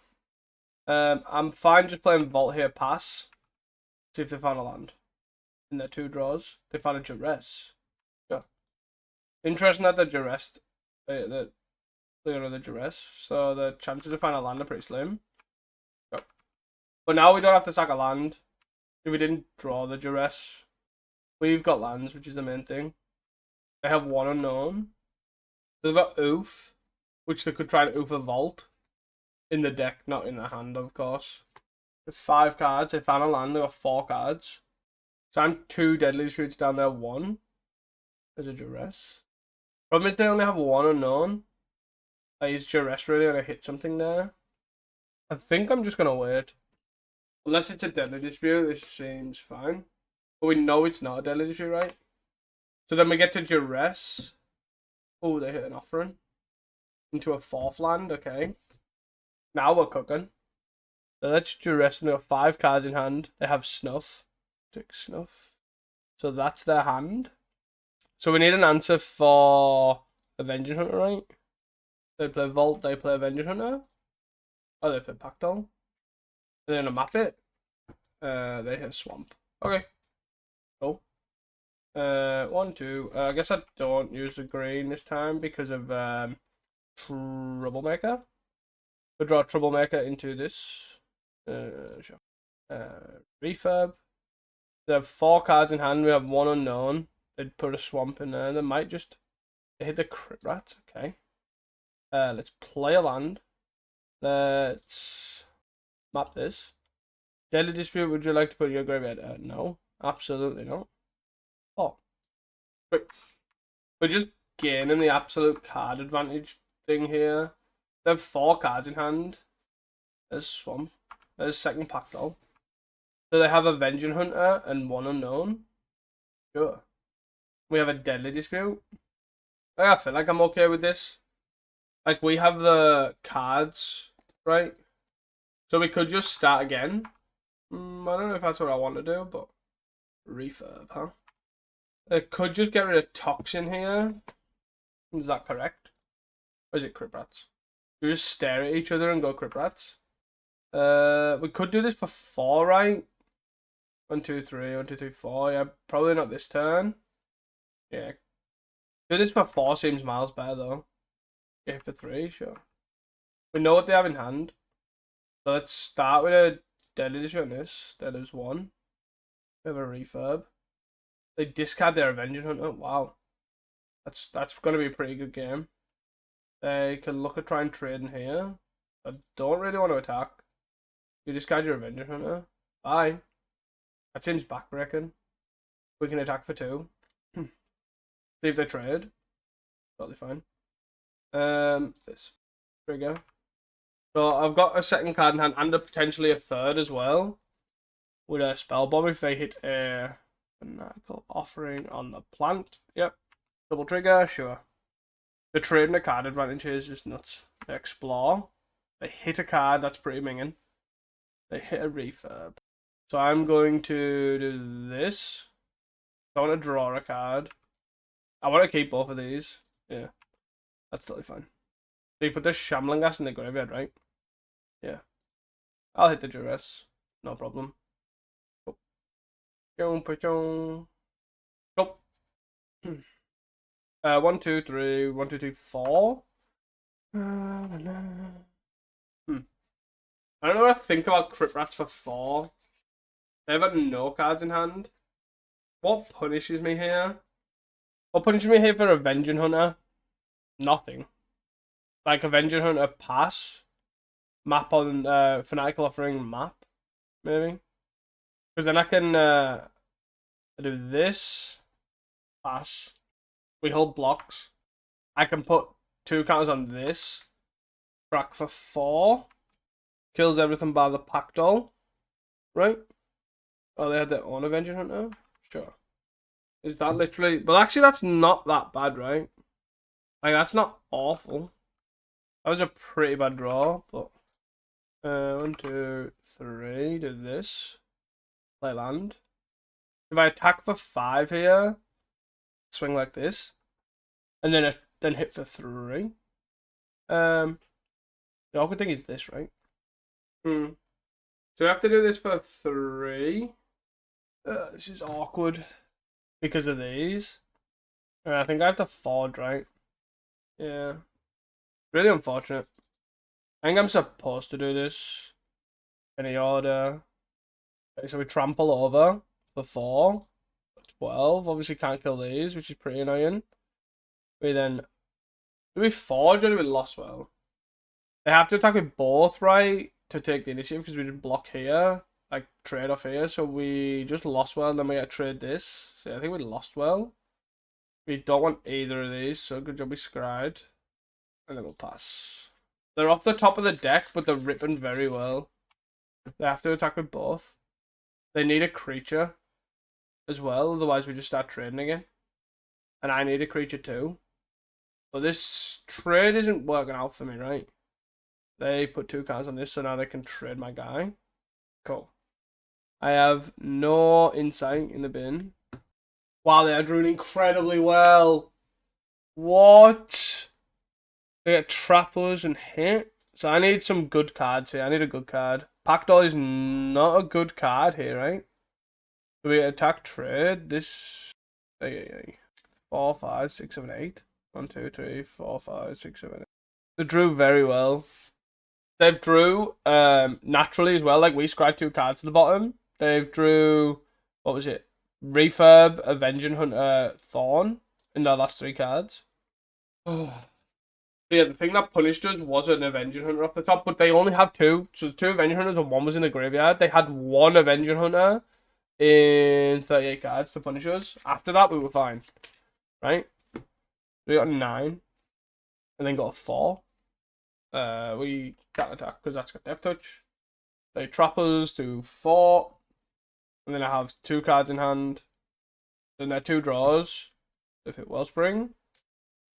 I'm fine just playing Vault here, pass. See if they found a land. In their 2 draws, they found a Duress. Yeah. Interesting that the Duress, the Duress. So the chances of finding a land are pretty slim. Yeah. But now we don't have to sack a land. If we didn't draw the Duress, we've got lands, which is the main thing. They have 1 unknown. They've got Oof, which they could try to Oof a Vault. In the deck, not in the hand, of course. With 5 cards, they found a land, they got 4 cards. So I'm 2 Deadly Disputes down there, 1. There's a Duress. Problem is they only have 1 unknown. Is Duress really going to hit something there? I think I'm just going to wait. Unless it's a Deadly Dispute, this seems fine. But we know it's not a Deadly Dispute, right? So then we get to Duress. Oh, they hit an Offering. Into a 4th land, okay. Now we're cooking. So that's Duress, and they have 5 cards in hand. They have Snuff. Take Snuff. So that's their hand. So we need an answer for Avenging Hunter, right? They play Vault, they play Avenging Hunter. Oh, they play Pactdoll. They're gonna map it. They hit Swamp. Okay. Cool. 1, 2. I guess I don't use the green this time because of Troublemaker. We'll draw Troublemaker into this. Sure. Refurb. They have 4 cards in hand. We have 1 unknown. They'd put a Swamp in there. They might just hit the Crit Rat. Okay. Let's play a land. Let's map this. Deadly Dispute, would you like to put in your graveyard? No. Absolutely not. Oh. But we're just gaining the absolute card advantage thing here. They have 4 cards in hand. There's Swamp. There's second Pactdoll. So they have Avenging Hunter and 1 unknown. Sure. We have a Deadly Dispute. I feel like I'm okay with this. Like, we have the cards, right? So we could just start again. I don't know if that's what I want to do, but Refurb, huh? I could just get rid of Toxin here. Is that correct? Or is it Crit Rats? We just stare at each other and go Crit Rats. We could do this for 4, right? 1, 2, 3, 1, 2, 3, 4. Yeah, probably not this turn. Yeah. Do this for 4 seems miles better though. Yeah, for 3, sure. We know what they have in hand. So let's start with a Deadly Dispute on this. Deadly's 1. We have a Refurb. They discard their Avenging Hunter. Wow. That's gonna be a pretty good game. They can look at trying trading here. I don't really want to attack. You discard your Avenging Hunter. Bye. That seems backbreaking. We can attack for 2. See if they trade. Totally fine. This trigger. So I've got a second card in hand and potentially a third as well. With a Spell Bomb if they hit a Fanatical Offering on the plant. Yep. Double trigger, sure. The trading a card advantage here is just nuts. They explore. They hit a card, that's pretty minging. They hit a Refurb. So I'm going to do this. I want to draw a card. I want to keep both of these. Yeah. That's totally fine. They put the Shambling Gas in the graveyard, right? Yeah. I'll hit the Duress. No problem. Oh. Oh. 1, 2, 3, 1, 2, 3, 4. I don't know what I think about Crit Rats for 4. They've got no cards in hand. What punishes me here? What punishes me here for Avenging Hunter? Nothing. Like Avenging Hunter pass. Map on Fanatical Offering map. Maybe. Because then I can do this. Pass. We hold blocks. I can put 2 counters on this. Crack for 4. Kills everything by the Pactdoll. Right? Oh, they had their own Avenging Hunter? Sure. Is that literally... But actually, that's not that bad, right? Like, that's not awful. That was a pretty bad draw, but... 1, 2, 3. Do this. Play land. If I attack for 5 here... Swing like this. And then hit for 3. The awkward thing is this, right? So we have to do this for 3. This is awkward because of these. I think I have to forge, right? Yeah. Really unfortunate. I think I'm supposed to do this. Any order. Okay, so we trample over for 4. 12. Obviously can't kill these, which is pretty annoying. We then... Do we forge or do we lost well? They have to attack with both, right? To take the initiative because we just block here. Like, trade off here. So we just lost well, and then we gotta trade this. So I think we lost well. We don't want either of these, so good job we scribed. And then we'll pass. They're off the top of the deck, but they're ripping very well. They have to attack with both. They need a creature as well, otherwise we just start trading again. And I need a creature too. But this trade isn't working out for me, right? They put 2 cards on this, so now they can trade my guy. Cool. I have no insight in the bin. Wow, they are doing incredibly well. What? They get trappers and hit. So I need some good cards here. I need a good card. Pactdoll is not a good card here, right? Do we attack trade? This... 4, 5, 6, 7, 8. 1, 2, 3, 4, 5, 6, 7, 8. They drew very well. They've drew naturally as well. Like, we scribed 2 cards to the bottom. They've drew... What was it? Refurb, Avenging Hunter, Thorn in their last 3 cards. Oh. Yeah, the thing that punished us was an Avenging Hunter off the top, but they only have 2. So there's 2 Avenging Hunters and 1 was in the graveyard. They had 1 Avenging Hunter in 38 cards to punish us. After that, we were fine. Right? We got a 9. And then got a 4. We can't attack because that's got Death Touch. They trap us to 4. And then I have 2 cards in hand. Then they're 2 draws. If it Wellspring.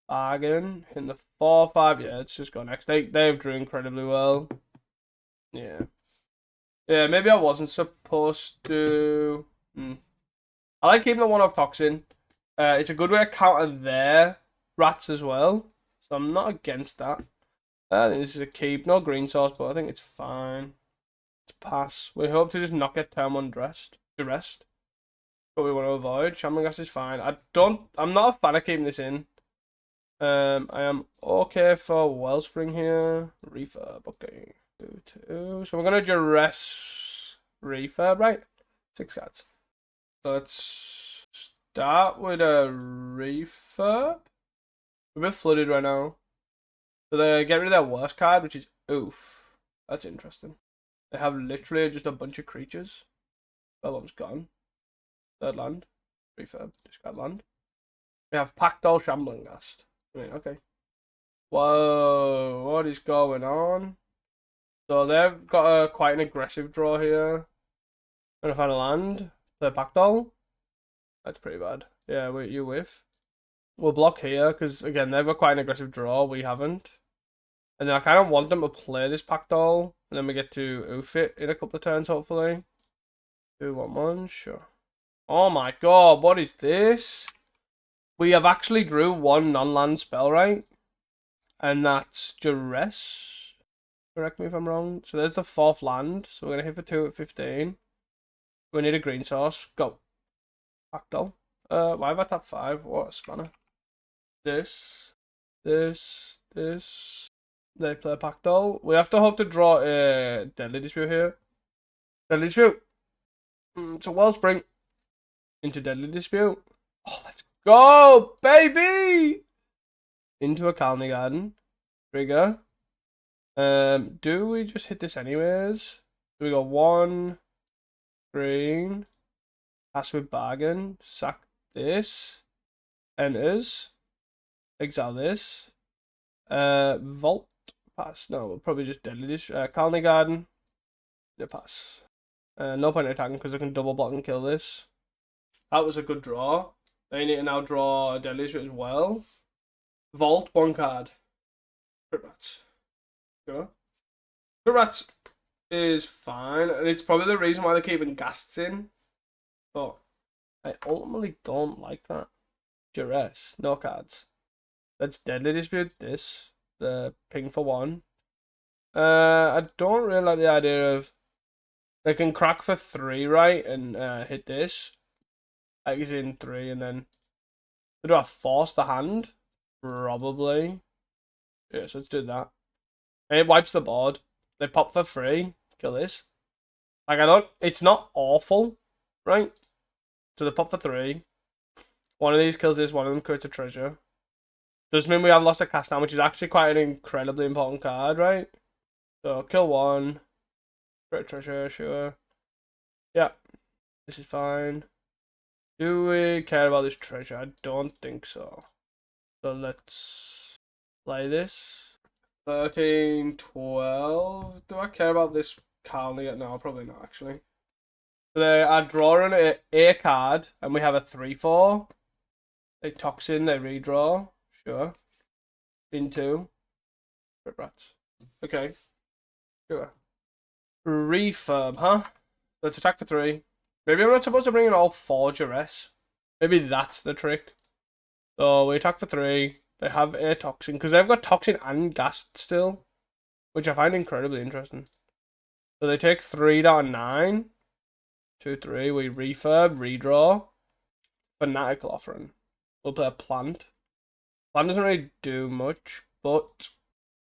Bargain. In the 4, 5. Yeah, let's just go next. They've drew incredibly well. Yeah. Yeah, maybe I wasn't supposed to... I like keeping the 1-off Toxin. It's a good way to counter their rats as well. So I'm not against that. I think this is a keep. No green source, but I think it's fine. It's pass. We hope to just not get turn 1 duressed. But we want to avoid. Shambling Gas is fine. I'm not a fan of keeping this in. I am okay for Wellspring here. Refurb, okay. 2, 2. So we're gonna duress refurb, right? 6 cards. So let's start with a refurb. We're a bit flooded right now. So they get rid of their worst card, which is oof. That's interesting. They have literally just a bunch of creatures. Spellbomb's gone. 3rd land. Refurb. Discard land. We have Pactdoll, Shambling Ghast. I mean, okay. Whoa, what is going on? So they've got quite an aggressive draw here. Gonna find a land. Play Pactdoll. That's pretty bad. Yeah, you whiff. We'll block here, because again, they've got quite an aggressive draw. We haven't. And then I kind of want them to play this Pactdoll. And then we get to oof it in a couple of turns, hopefully. 2, 1, 1, sure. Oh my god, what is this? We have actually drew 1 non-land spell, right? And that's Duress. Correct me if I'm wrong. So there's the 4th land. So we're going to hit for 2 at 15. We need a green source. Go. Pactdoll. Why have I tapped 5? What a spanner. This. They play Pactdoll. We have to hope to draw a Deadly Dispute here. Deadly Dispute. It's a Wellspring. Into Deadly Dispute. Oh, let's go, baby! Into a Colony Garden. Trigger. Do we just hit this anyways? Do we go 1 green? Pass with bargain. Sack this. Enters. Exile this. Vault. Pass. No, we'll probably just deadly this. Colony Garden. The pass. No point in attacking because I can double block and kill this. That was a good draw. They need to now draw a deadly as well. Vault, 1 card. Crit Rats. Sure. Crit Rats is fine, and it's probably the reason why they're keeping Ghasts in. But I ultimately don't like that. Duress, no cards. Let's Deadly Dispute this. The ping for 1. I don't really like the idea of they can crack for 3, right, and hit this. Like he's in 3, and then do I force the hand? Probably. Yeah, so let's do that. And it wipes the board. They pop for 3. Kill this. Like I don't. It's not awful, right? So they pop for 3. One of these kills this. One of them creates a treasure. Does mean we have lost a cast now, which is actually quite an incredibly important card, right? So kill 1. Create a treasure, sure. Yeah, this is fine. Do we care about this treasure? I don't think so. So let's play this. 13, 12. Do I care about this card yet? No, probably not actually. They are drawing a card, and we have a 3/4. They toxin, they redraw. Sure. Into. Rats. Okay. Sure. Refurb, huh? Let's attack for 3. Maybe I'm not supposed to bring in all 4 duress. Maybe that's the trick. So we attack for 3. They have a toxin because they've got toxin and gas still, which I find incredibly interesting. So they take 3 down 9. 2, 3. We refurb, redraw. Fanatical offering. We'll play a plant. Plant doesn't really do much, but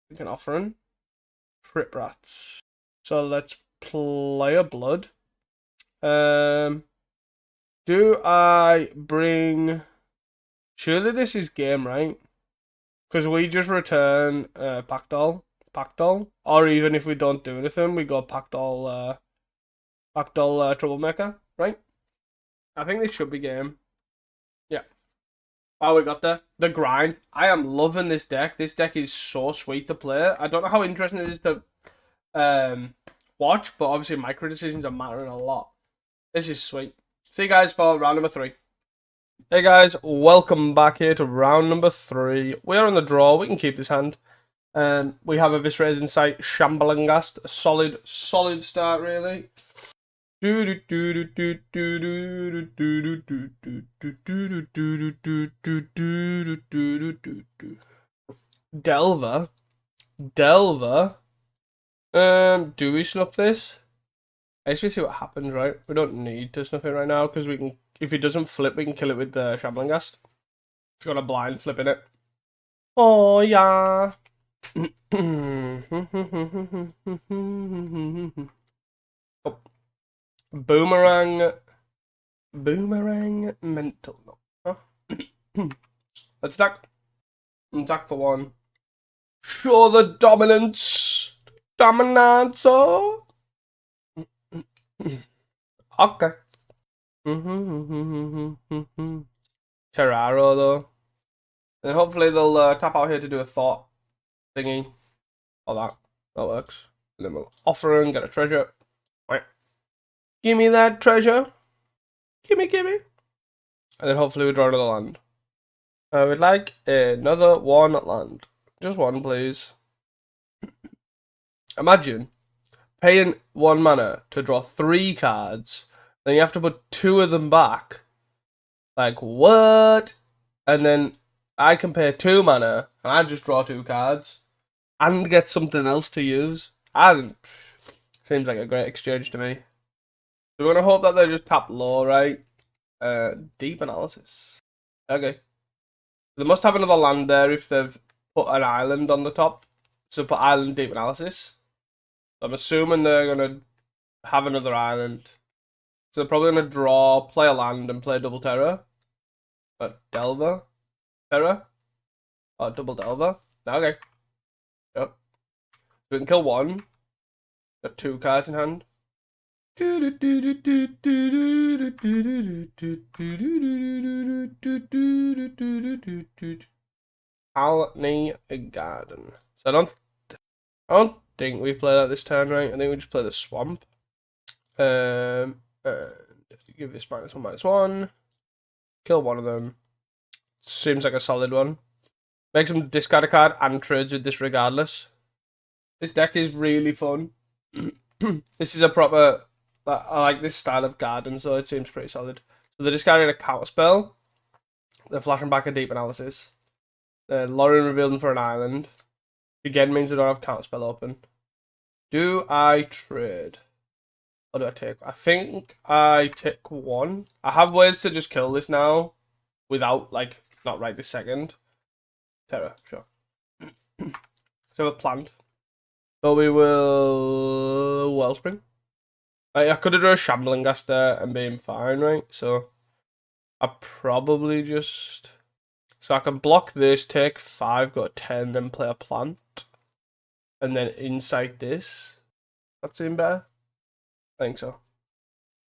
we can offer him. Trip rats. So let's play a blood. Do I bring? Surely this is game, right? Because we just return Pactdoll, or even if we don't do anything, we go Pactdoll, Troublemaker, right? I think this should be game. Yeah. Oh, we got the grind. I am loving this deck. This deck is so sweet to play. I don't know how interesting it is to watch, but obviously micro decisions are mattering a lot. This is sweet. See you guys for round number 3. Hey guys, welcome back here to round number 3. We are on the draw. We can keep this hand. We have a Viscera's Insight, Shamblingast. A solid start, really. Delver. Do we snuff this? I guess we see what happens, right? We don't need to snuff it right now because we can. If it doesn't flip, we can kill it with the Shamblingast. It's got a blind flip in it. Oh yeah. Oh. Boomerang mental. Huh? Let's attack. Attack for 1. Show the dominance. Dominanza. Okay. Terraro though. And hopefully they'll tap out here to do a thought thingy. All that. That works. And then we'll offer and get a treasure. Right. Give me that treasure. Gimme. And then hopefully we draw another land. I would like another 1 land. Just 1, please. Imagine paying 1 mana to draw 3 cards, then you have to put 2 of them back. Like, what? And then I can pay 2 mana, and I just draw 2 cards, and get something else to use. Seems like a great exchange to me. We're going to hope that they just tap low, right? Deep analysis. Okay. They must have another land there if they've put an island on the top. So put island deep analysis. I'm assuming they're going to have another island. So they're probably going to draw, play a land, and play double terror. Delver? Terror? Oh, double Delver? Okay. Yep. We can kill 1. Got 2 cards in hand. Italian Garden. So I don't think we play that this turn, right? I think we just play the swamp. And give this -1/-1. Kill 1 of them. Seems like a solid one. Makes him discard a card and trades with this regardless. This deck is really fun. This is a proper. I like this style of garden, so it seems pretty solid. So they discarded a counter spell. They're flashing back a deep analysis. Lauren revealed them for an island. Again means they don't have counter spell open. Do I trade? What do I take? I think I take one. I have ways to just kill this now without, like, not right this second. Terror, sure. So a plant. So we will Wellspring. I could have drawn a Shambling Gas there and been fine, right? So I probably just... So I can block this, take 5, go to 10, then play a plant. And then insight this. That seem better? I think so.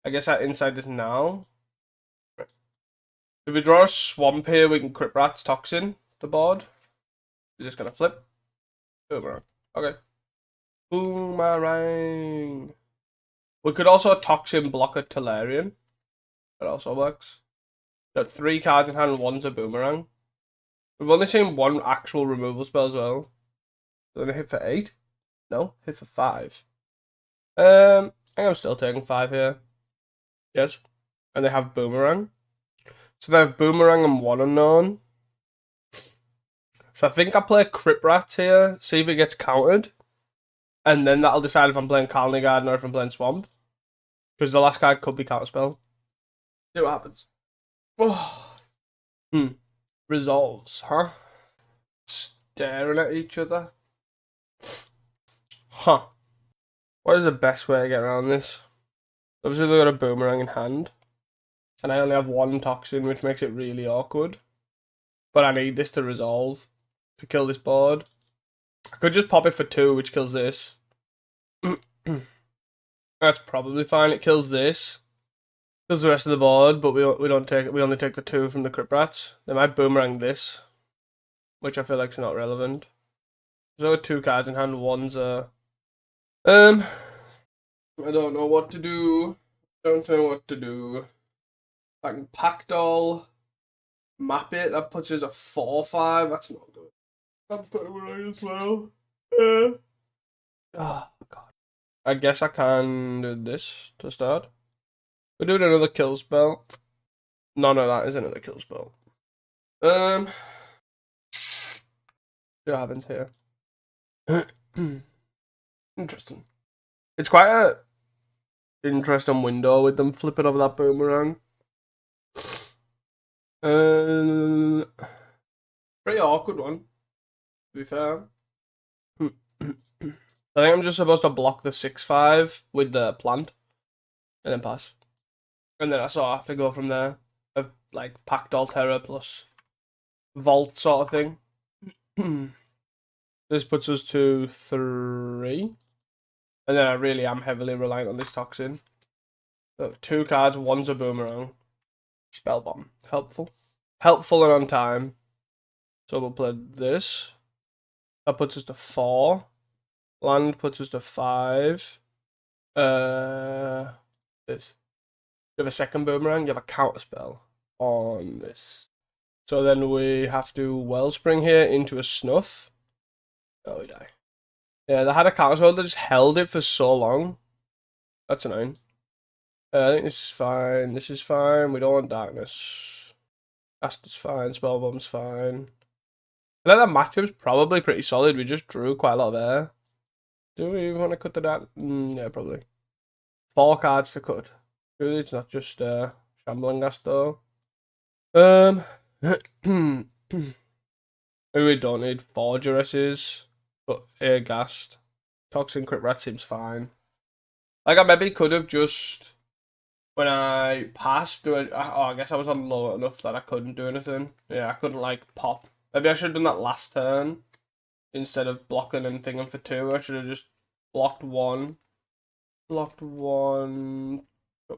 I guess I inside this now. If we draw a swamp here, we can Crypt Rats Toxin the board. We're just gonna flip. Boomerang. Okay. Boomerang. We could also Toxin block a Tolarian. That also works. Got 3 cards in hand, 1's a Boomerang. We've only seen 1 actual removal spell as well. So then hit for 8? No, hit for 5. I think I'm still taking 5 here. Yes. And they have Boomerang. So they have Boomerang and 1 unknown. So I think I play Crypt Rat here, see if it gets countered. And then that'll decide if I'm playing Colony Garden or if I'm playing Swamp. Because the last card could be Counterspell. See what happens. Oh. Resolves, huh? Staring at each other. Huh. What is the best way to get around this? Obviously they've got a Boomerang in hand. And I only have 1 Toxin, which makes it really awkward. But I need this to resolve to kill this board. I could just pop it for 2, which kills this. That's probably fine. It kills this. Kills the rest of the board, but we don't take it. We only take the 2 from the Crypt Rats. They might Boomerang this, which I feel like is not relevant. There's only 2 cards in hand. 1's a... I don't know what to do. Don't know what to do. I can Pactdoll. Map it. That puts us at 4/5. That's not good. I'm Boomerang as well. Oh god. I guess I can do this to start. We're doing another kill spell. None of that is another kill spell. See what happens here. Interesting. It's quite a interesting window with them flipping over that Boomerang. Pretty awkward one, to be fair. I think I'm just supposed to block the 6/5 with the plant and then pass. And then I sort of have to go from there of like Pactdoll Terror plus Vault sort of thing. This puts us to 3. And then I really am heavily reliant on this Toxin. So 2 cards, 1's a Boomerang. Spell Bomb. Helpful. Helpful and on time. So we'll play this. That puts us to 4. Land puts us to 5. This. You have a second Boomerang, you have a counter spell on this. So then we have to Wellspring here into a Snuff. Oh, we die. Yeah, they had a counter spell, they just held it for so long. That's annoying. I think this is fine. This is fine. We don't want Darkness. Caster's fine. Spellbomb's fine. I think that matchup's probably pretty solid. We just drew quite a lot of air. Do we even want to cut the dark? Yeah, probably. 4 cards to cut. It's not just Shambling Gas though. We don't need 4 Duresses, but Air Gast. Toxin Crypt Rat seems fine. Like I maybe could have just when I passed I guess I was on low enough that I couldn't do anything. Yeah, I couldn't like pop. Maybe I should have done that last turn instead of blocking and thinking for 2. I should have just blocked 1. Blocked 1.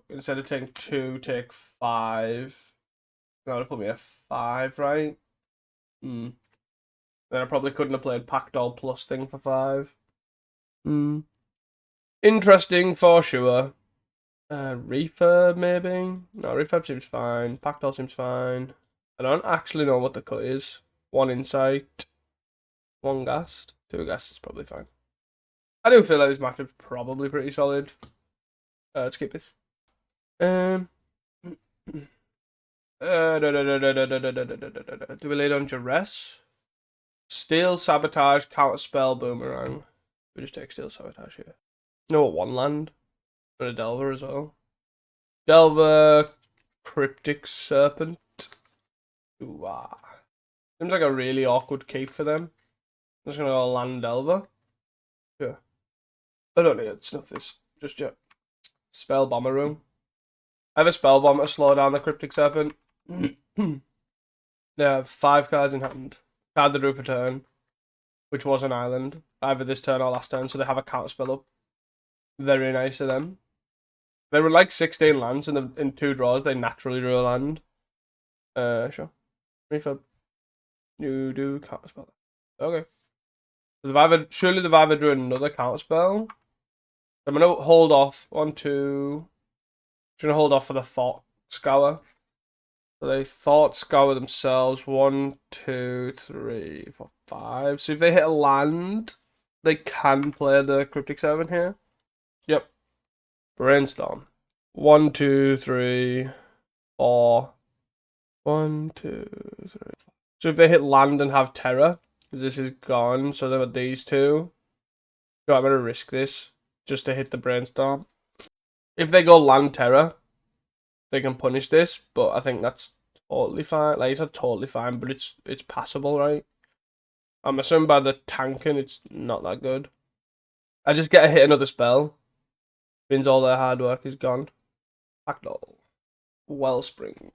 Instead of taking 2, take 5. That would have put me at 5, right? Then I probably couldn't have played Pactdoll plus thing for 5. Interesting for sure. Refurb maybe? No, Refurb seems fine. Pactdoll seems fine. I don't actually know what the cut is. 1 Insight. 1 Gast. 2 Gast is probably fine. I do feel like this matchup's probably pretty solid. Let's keep this. Do we lead on Duress? Steal, Sabotage, Counterspell, Boomerang. We just take Steel Sabotage here. No, one land. And a Delver as well. Delver, Cryptic Serpent. Ooh, seems like a really awkward keep for them. I'm just gonna go land Delver. Yeah. I don't need to snuff this just yet. Spell Bomber Room. I have a Spell Bomber to slow down the Cryptic Serpent. They have 5 cards in hand. Card the drew for turn, which was an island, either this turn or last turn, so they have a counter spell up. Very nice of them. There were like 16 lands in 2 draws. They naturally drew a land. Sure. Refurb. You do counter spell. Okay. So surely they've either drew another counter spell. I'm gonna hold off on 2. I'm gonna hold off for the Thought Scour. So they Thought Scour themselves. 1, 2, 3, 4, 5. So if they hit a land, they can play the Cryptic Serpent here. Yep. Brainstorm. 1, 2, 3, 4. 1, 2, 3. So if they hit land and have terror, because this is gone, so they've got these 2. So I'm gonna risk this just to hit the Brainstorm. If they go land terror, they can punish this, but I think that's totally fine. Like, it's not totally fine, but it's passable, right? I'm assuming by the tanking, it's not that good. I just get to hit another spell. Means all their hard work is gone. Pactdoll. Wellspring.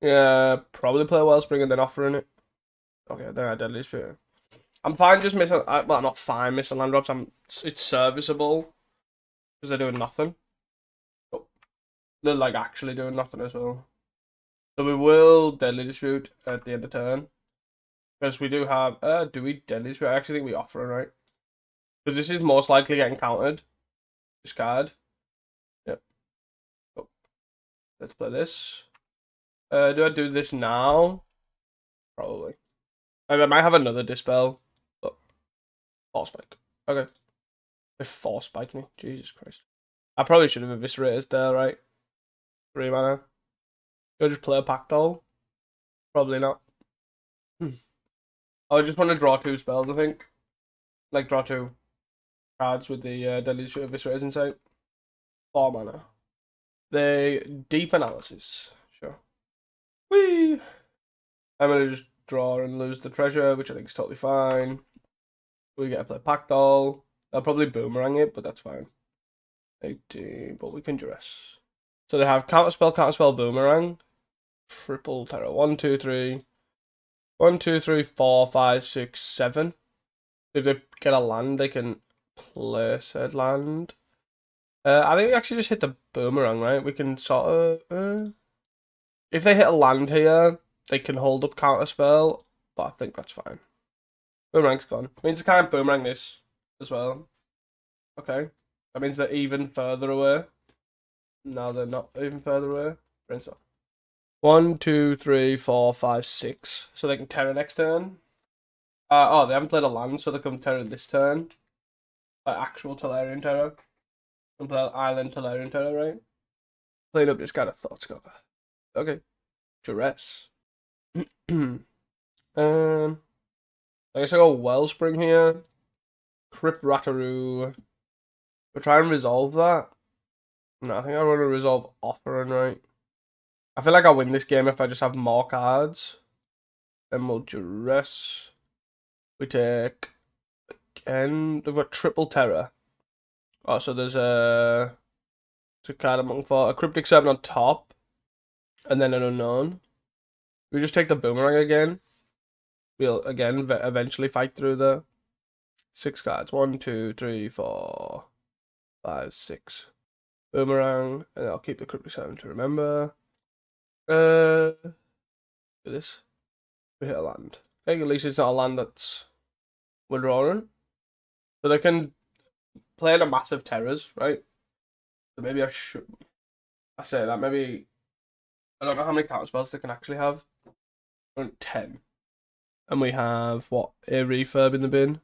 Yeah, probably play Wellspring and then offering it. Okay, then I Deadly Sphere. I'm fine just missing. Well, I'm not fine missing land drops. It's serviceable because they're doing nothing. But they're like actually doing nothing as well. So we will Deadly Dispute at the end of turn. Because we do have. Do we Deadly Dispute? I actually think we offer it, right? Because this is most likely getting countered. Discard. Yep. Oh. Let's play this. Do I do this now? Probably. I might have another Dispel. But Force Spike. Okay. They Force Spike me. Jesus Christ. I probably should have Eviscerated there, right? 3 mana. Go just play a Pactdoll? Probably not. I just want to draw 2 spells, I think. Like, draw 2 cards with the Deadly Eviscerator's Insight. 4 mana. The Deep Analysis. Sure. Whee! I'm going to just draw and lose the treasure, which I think is totally fine. We get to play Pactdoll. They'll probably boomerang it, but that's fine. 18, but we can duress. So they have counterspell, boomerang. Triple terror. 1, 2, 3. 1, 2, 3, 4, 5, 6, 7. If they get a land, they can play said land. I think we actually just hit the boomerang, right? We can sort of... if they hit a land here, they can hold up counterspell, but I think that's fine. Boomerang's gone. Means they can't boomerang this as well. Okay. That means they're even further away. No, they're not even further away. Brainstorm. 1, 2, 3, 4, 5, 6. So they can terror next turn. Oh, they haven't played a land, so they can terror this turn. Like actual Tolarian terror. And play island Tolarian terror, right? Playing up this kind of Thought Scour. Okay. Duress. I guess I go Wellspring here. Crypt Rataroo. We'll try and resolve that. No, I think I want to resolve Offering, right? I feel like I'll win this game if I just have more cards. Then we'll Duress. We take... Again, we've got Triple Terror. Oh, so there's a card I'm looking for. A Cryptic Serpent on top. And then an Unknown. We just take the Boomerang again. We'll, again, eventually fight through the 6 cards. 1, 2, 3, 4, 5, 6. Boomerang. And I'll keep the Cryptic Serpent to remember. Do this. We hit a land. Okay, at least it's not a land that's we're drawing. But they can play a massive terrors, right? So maybe I should. I say that maybe I don't know how many counter spells they can actually have. 10. And we have what? A refurb in the bin.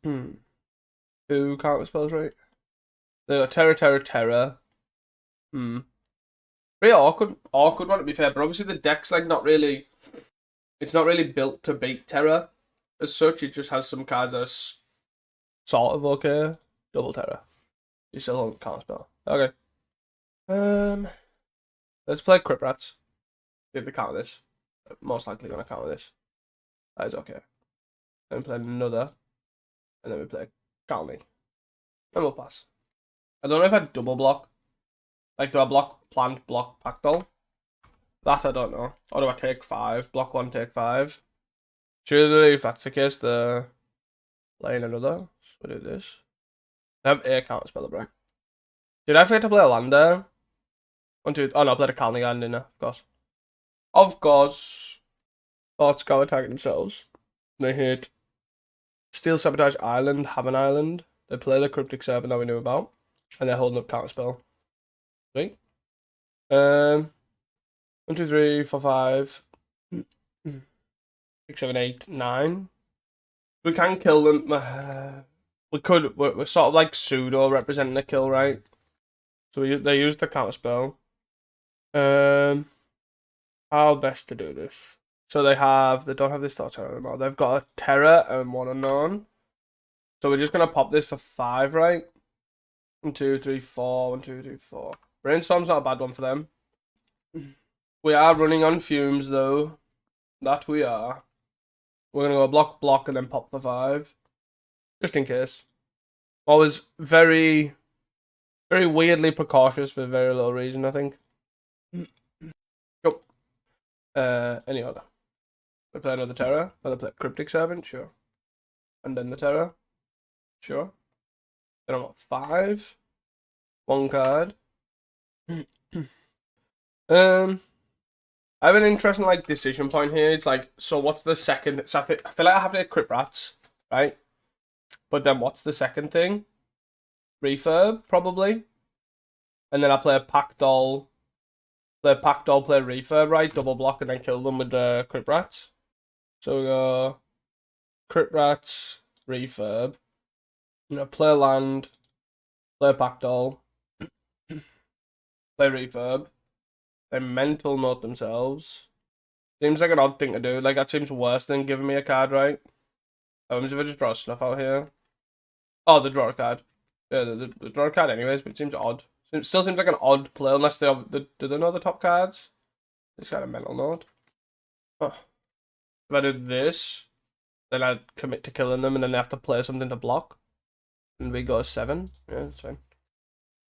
2 counter spells, right? They got terror. Pretty awkward one to be fair, but obviously the deck's like not really. It's not really built to beat terror as such. It just has some cards that are sort of okay. Double terror. You still don't counterspell. Okay. Let's play Crypt Rats. See if they counter this. Most likely gonna counter this. That is okay. Then we play another. And then we play Colony. And we'll pass. I don't know if I double block. Like, do I block plant, block Pactdoll? That I don't know. Or do I take 5? Block 1, take 5. Surely, if that's the case, the playing another. So we do this. I have a counterspell the break. Did I forget to play a land there? 1, 2. Oh no, I played a Colony Garden in there, of course. Of course. Thoughts go attacking themselves. They hit Steel Sabotage Island, have an island. They play the Cryptic Serpent that we knew about. And they're holding up counterspell. Sweet. 1, 2, 3, 4, 5. 6, 7, 8, 9. We can kill them. We could. We're sort of like pseudo representing a kill, right? So they use the counterspell. How best to do this? So they don't have this thought terror anymore. They've got a terror and 1 unknown. So we're just gonna pop this for 5, right? 1, 2, 3, 4. 1, 2, 3, 4. Brainstorm's not a bad one for them. We are running on fumes though. That we are. We're gonna go block, and then pop for 5. Just in case. Always very, very weirdly precautious for very little reason, I think. Go. Any other? We play another terror. Or they play Cryptic Servant, sure. And then the terror. Sure. Then I want 5. 1 card. I have an interesting like decision point here. It's like, so what's the second? So I feel like I have to get Crypt Rats, right? But then what's the second thing? Refurb, probably. And then I play a Pactdoll. Play Refurb, right? Double block and then kill them with the Crypt Rats. So we go Crypt Rats, Refurb. Play a land. Play a Pactdoll. Play Refurb. They mental note themselves. Seems like an odd thing to do. Like, that seems worse than giving me a card, right? If I just draw stuff out here. Oh, the draw a card. Yeah, the draw a card anyways, but it seems odd. It still seems like an odd play, unless they have, do they know the top cards? This kind of mental note. Huh. If I do this, then I'd commit to killing them, and then they have to play something to block. And we go 7. Yeah, that's fine.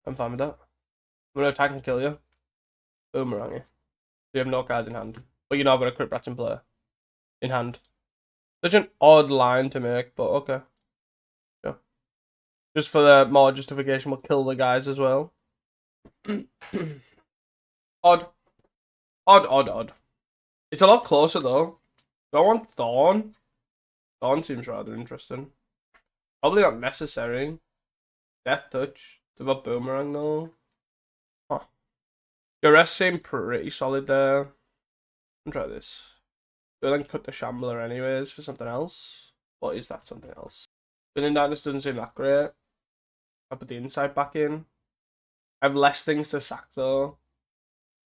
I'm fine with that. I'm gonna attack and kill you. Boomerang you. You have no cards in hand. But you know I've got a Crypt Rat in play. In hand. Such an odd line to make, but okay. Yeah. Just for the more justification, we'll kill the guys as well. Odd. Odd. It's a lot closer though. Do I want Thorn? Thorn seems rather interesting. Probably not necessary. Death Touch. They've got Boomerang though. Huh. The rest seem pretty solid there. I'll try this. We'll then cut the Shambler anyways for something else. What is that something else? Geddon and Gardens doesn't seem that great. I put the Insight back in. I have less things to sack though.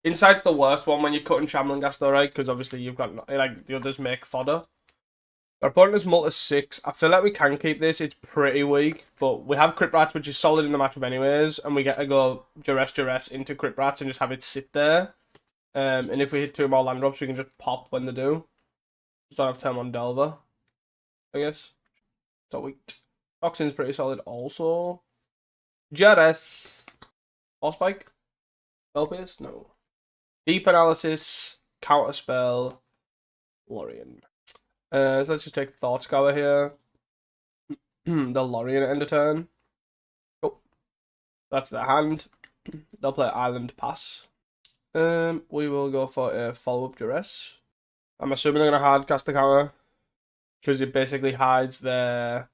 Insight's the worst one when you're cutting Shambling Gas though, right? Because obviously you've got, like, the others make fodder. Our opponent is multi 6. I feel like we can keep this. It's pretty weak. But we have Crypt Rats, which is solid in the matchup anyways. And we get to go Duress into Crypt Rats and just have it sit there. And if we hit 2 more land drops, we can just pop when they do. Just don't have turn on Delver, I guess. So weak. Toxin's pretty solid also. Duress. Allspike? Spellpierce? No. Deep Analysis. Counterspell. Lorien. So let's just take Thought Scour here. The Lorien end of turn. Oh. That's their hand. They'll play Island Pass. We will go for a follow-up Duress. I'm assuming they're going to hard cast the counter. Because it basically hides their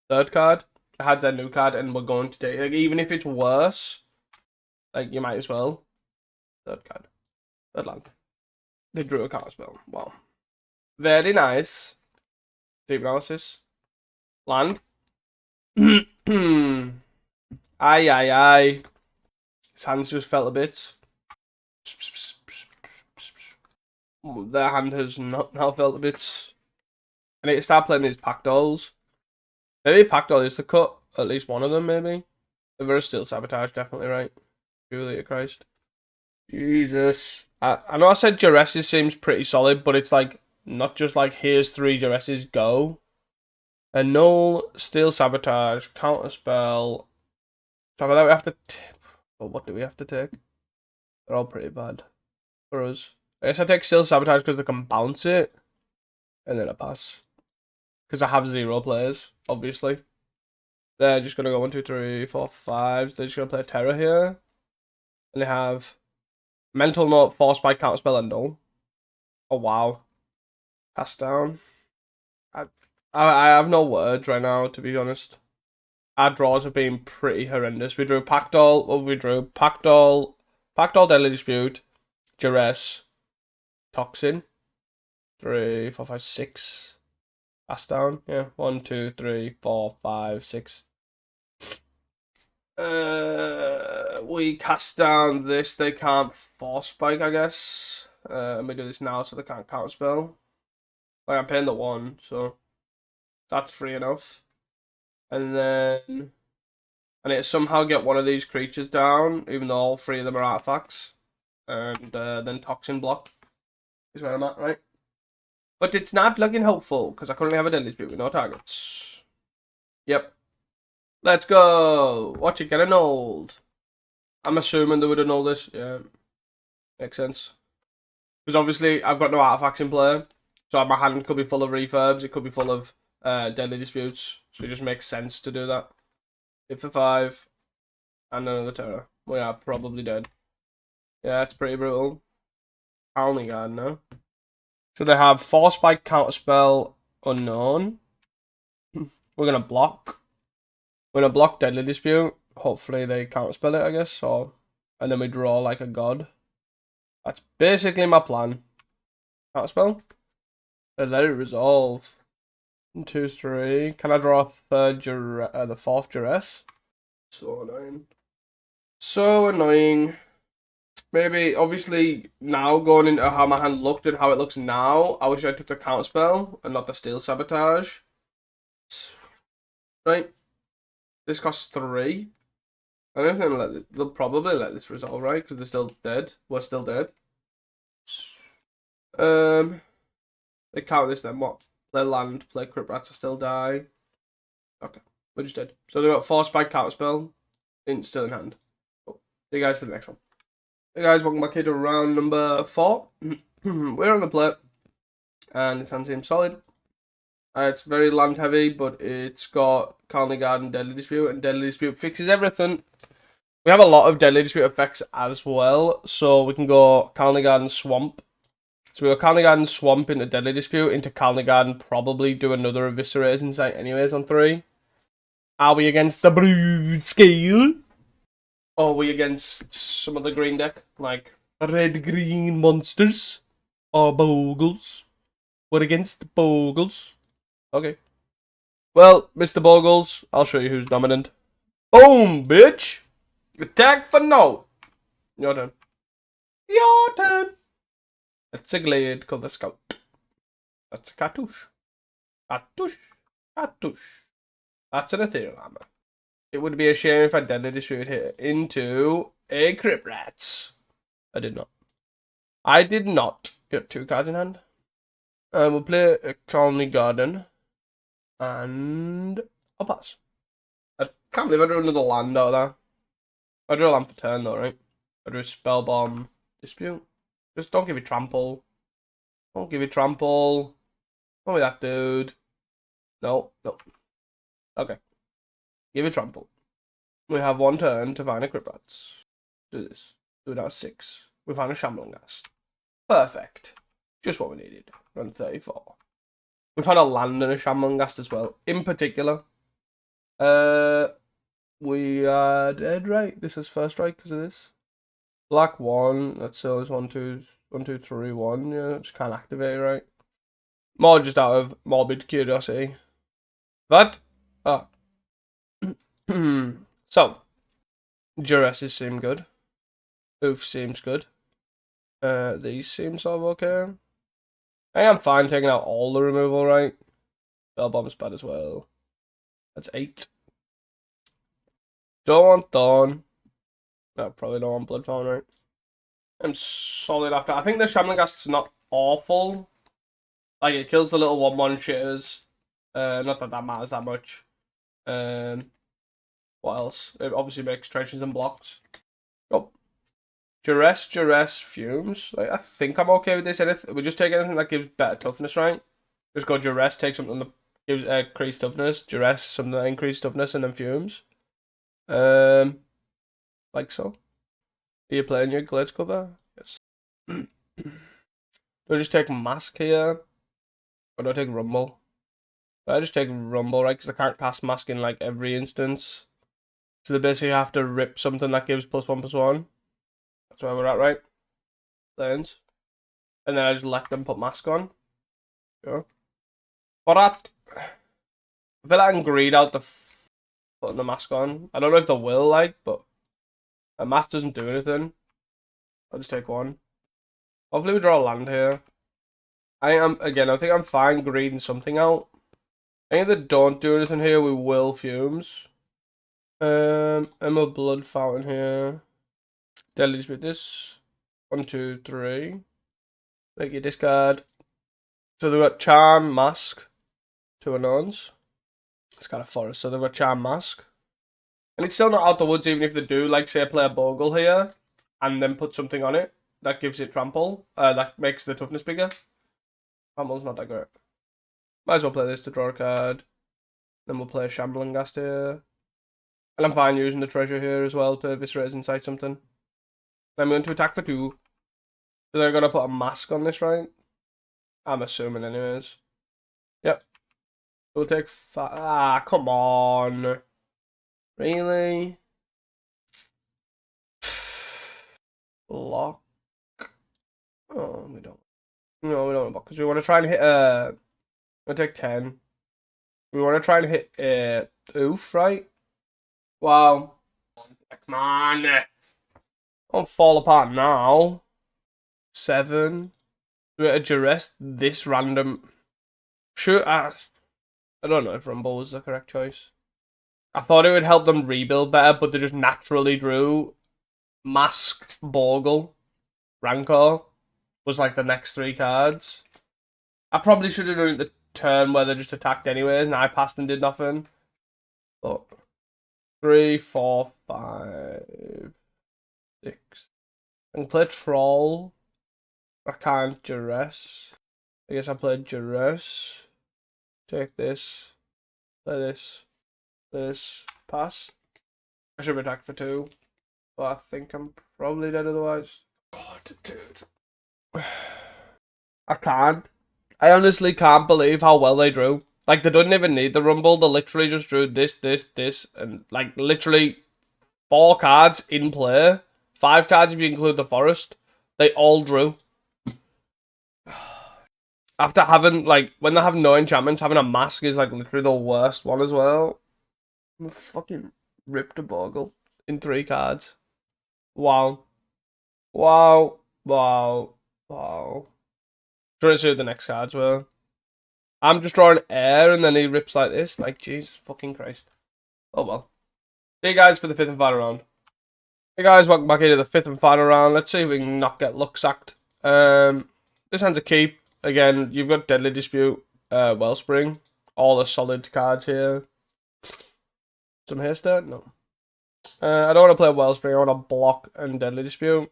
3rd card. It hides their new card and we're going to take, like, even if it's worse, like, you might as well. 3rd card. 3rd land. They drew a counter spell. Wow. Very nice. Deep Analysis. Land. Aye. His hands just felt a bit. Their hand has not now felt a bit. I need to start playing these Pactdolls. Maybe Pactdoll is to cut at least one of them, maybe. If there is still sabotage, definitely, right? Julia Christ. Jesus. I know I said Duresses seems pretty solid, but it's like, not just like, here's 3 Duresses, go. Annul, Steel Sabotage, Counterspell. So for that we have to tip. But what do we have to take? They're all pretty bad for us. I guess I take Steel Sabotage because they can bounce it. And then I pass. Because I have 0 players, obviously. They're just going to go 1, 2, 3, 4, 5. So they're just going to play Terror here. And they have Mental Note, Force Spike, Counterspell, and Null. Oh, wow. Cast down. I have no words right now, to be honest. Our draws have been pretty horrendous. We drew Pactdoll. What we drew? Pactdoll, Deadly Dispute, Duress, Toxin. 3, 4, 5, 6. Cast down. Yeah. 1, 2, 3, 4, 5, 6. We cast down this. They can't Force Spike, I guess. Let me do this now so they can't counterspell. Like, I'm paying the 1, so that's free enough. And then I need to somehow get one of these creatures down, even though all 3 of them are artifacts. And then Toxin block is where I'm at, right? But it's not looking hopeful, because I currently have a Deadly Dispute with no targets. Yep. Let's go! Watch it getting old. I'm assuming they would have known this. Yeah. Makes sense. Because obviously I've got no artifacts in play. So my hand could be full of refurbs, it could be full of Deadly Disputes. So it just makes sense to do that. Hit for 5. And another Terror. We are probably dead. Yeah, it's pretty brutal. Howling Guard now. So they have Force Spike, Counterspell, Unknown. We're going to block. We're going to block Deadly Dispute. Hopefully they counterspell it, I guess. And then we draw like a god. That's basically my plan. Counterspell. And let it resolve. 1, 2, 3. Can I draw a the 4th Duress? So annoying. So annoying. Maybe, obviously, now going into how my hand looked and how it looks now, I wish I took the counterspell and not the Steel Sabotage. Right? This costs 3. I don't think they'll probably let this resolve, right? Because they're still dead. We're still dead. They count this then, what? Play land, play Crypt Rats, I still die. Okay, we're just dead. So they got Force Spike, Counterspell, still in hand. Cool. See you guys for the next one. Hey guys, welcome back here to round number 4. We're on the play, and this hand seems solid. It's very land heavy, but it's got Colony Garden, Deadly Dispute, and Deadly Dispute fixes everything. We have a lot of Deadly Dispute effects as well, so we can go Colony Garden Swamp. So we go Colony Garden Swamp into Deadly Dispute, into Colony Garden, probably do another Eviscerator's Insight anyways on 3. Are we against the Brood Scale? Or are we against some of the green deck, like red-green monsters? Or Bogles? We're against Bogles. Okay. Well, Mr. Bogles, I'll show you who's dominant. Boom, bitch! Attack for no! Your turn. Your turn! That's a Glade Cover Scout. That's a Cartouche. Cartouche. Cartouche. That's an Ethereal Armor. It would be a shame if I Deadly Dispute here into a Crypt Rats. I did not. I did not. You have 2 cards in hand. We'll play a Colony Garden. And I'll pass. I can't believe I drew another land out of that. I drew a land for turn though, right? I drew Spell Bomb. Dispute. Just don't give me Trample. Don't give me Trample. Don't be that dude. No, no. Okay. Give it Trample. We have 1 turn to find a Crypt Rats. Do this. Do it at 6. We find a Shamblingast. Perfect. Just what we needed. Run 34. We found a land and a Shamblingast as well. In particular. We are dead, right? This is first strike because of this. Black 1. That's still is 1, 2, 1, 2, 3, 1. Yeah, just can't activate, right? More just out of morbid curiosity. But, so, Duresses seem good. Oof seems good. These seem sort of okay. I am fine taking out all the removal, right? Spell Bomb's bad as well. That's 8. Don't want Dawn. No, probably don't want Blood Fountain, right? I'm solid after. I think the Shambling Ghast's not awful. Like, it kills the little 1/1 shitters. Not that that matters that much. What else? It obviously makes trenches and blocks. Oh. Duress, Fumes. Like, I think I'm okay with this. We just take anything that gives better toughness, right? Just go Duress, take something that gives increased toughness. Duress, something that increased toughness, and then Fumes. Like so. Are you playing your glitch cover? Yes. Do I just take Mask here? Or do I take Rumble? I just take Rumble, right? Because I can't cast Mask in like every instance. So they basically have to rip something that gives +1/+1. That's where we're at, right? Lanes. And then I just let them put Mask on. Sure. But I feel like I can greed out putting the Mask on. I don't know if they will, like, but a Mask doesn't do anything. I'll just take one. Hopefully we draw a land here. I think I'm fine greeding something out. I think if they don't do anything here, we will Fumes. And a Blood Fountain here. Deadly Dispute this. 1, 2, 3. Make you discard. So they've got Charm, Mask. 2 unknowns. It's got a forest, so they've got Charm, Mask. And it's still not out the woods, even if they do, like, say, play a Bogle here. And then put something on it. That gives it trample. That makes the toughness bigger. Trample's not that great. Might as well play this to draw a card. Then we'll play a Shambling Ghast here. And I'm fine using the treasure here as well to eviscerate inside something. I'm going to attack for 2. So they're going to put a Mask on this, right? I'm assuming anyways. Yep. We'll take 5. Ah, come on. Really? Block. Oh, we don't. No, we don't block because we want to try and hit we'll take 10. We want to try and hit oof, right? Wow. Come on. Don't fall apart now. 7. We're to duress this random. Sure, I don't know if Rumble was the correct choice. I thought it would help them rebuild better, but they just naturally drew Mask, Bogle, Rancor was like the next 3 cards. I probably should have done it the turn where they just attacked anyways, and I passed and did nothing. But 3, 4, 5, 6. I can play Troll. I can't duress. I guess I played duress. Take this. Play this. This. Pass. I should have attacked for 2. But I think I'm probably dead otherwise. God, dude. I can't. I honestly can't believe how well they drew. Like, they didn't even need the Rumble. They literally just drew this, and, like, literally 4 cards in play. 5 cards if you include the forest. They all drew. After having, like, when they have no enchantments, having a Mask is, like, literally the worst one as well. I fucking ripped a Bogle in 3 cards. Wow. Wow. Wow. Wow. Trying to see what the next cards were. I'm just drawing air and then he rips like this. Like, Jesus fucking Christ. Oh well. See you guys for the 5th and final round. Hey guys, welcome back into the 5th and final round. Let's see if we can not get luck sacked. This hand's a keep. Again, you've got Deadly Dispute, Wellspring. All the solid cards here. Some hairstart? No. I don't want to play Wellspring. I want to block and Deadly Dispute.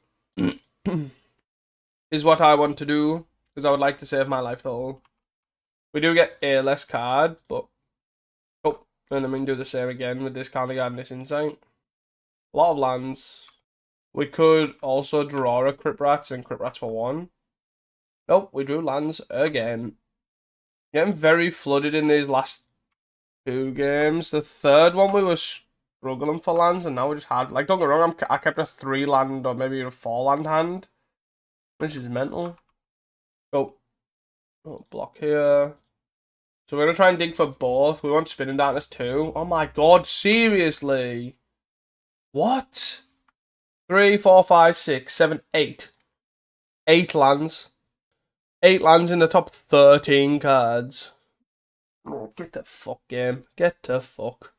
Is what I want to do. Because I would like to save my life though. We do get a less card, but... Oh, and then we can do the same again with this Garden and this Insight. A lot of lands. We could also draw a Crypt Rats and Crypt Rats for 1. Nope, we drew lands again. Getting very flooded in these last 2 games. The 3rd one we were struggling for lands, and now we just had... Like, don't get me wrong, I kept a 3 land or maybe a 4 land hand. This is mental. Oh, block here. So we're going to try and dig for both. We want Spinning Darkness too. Oh my god, seriously? What? 3, 4, 5, 6, 7, 8. 8 lands. 8 lands in the top 13 cards. Oh, get the fuck, game. Get the fuck.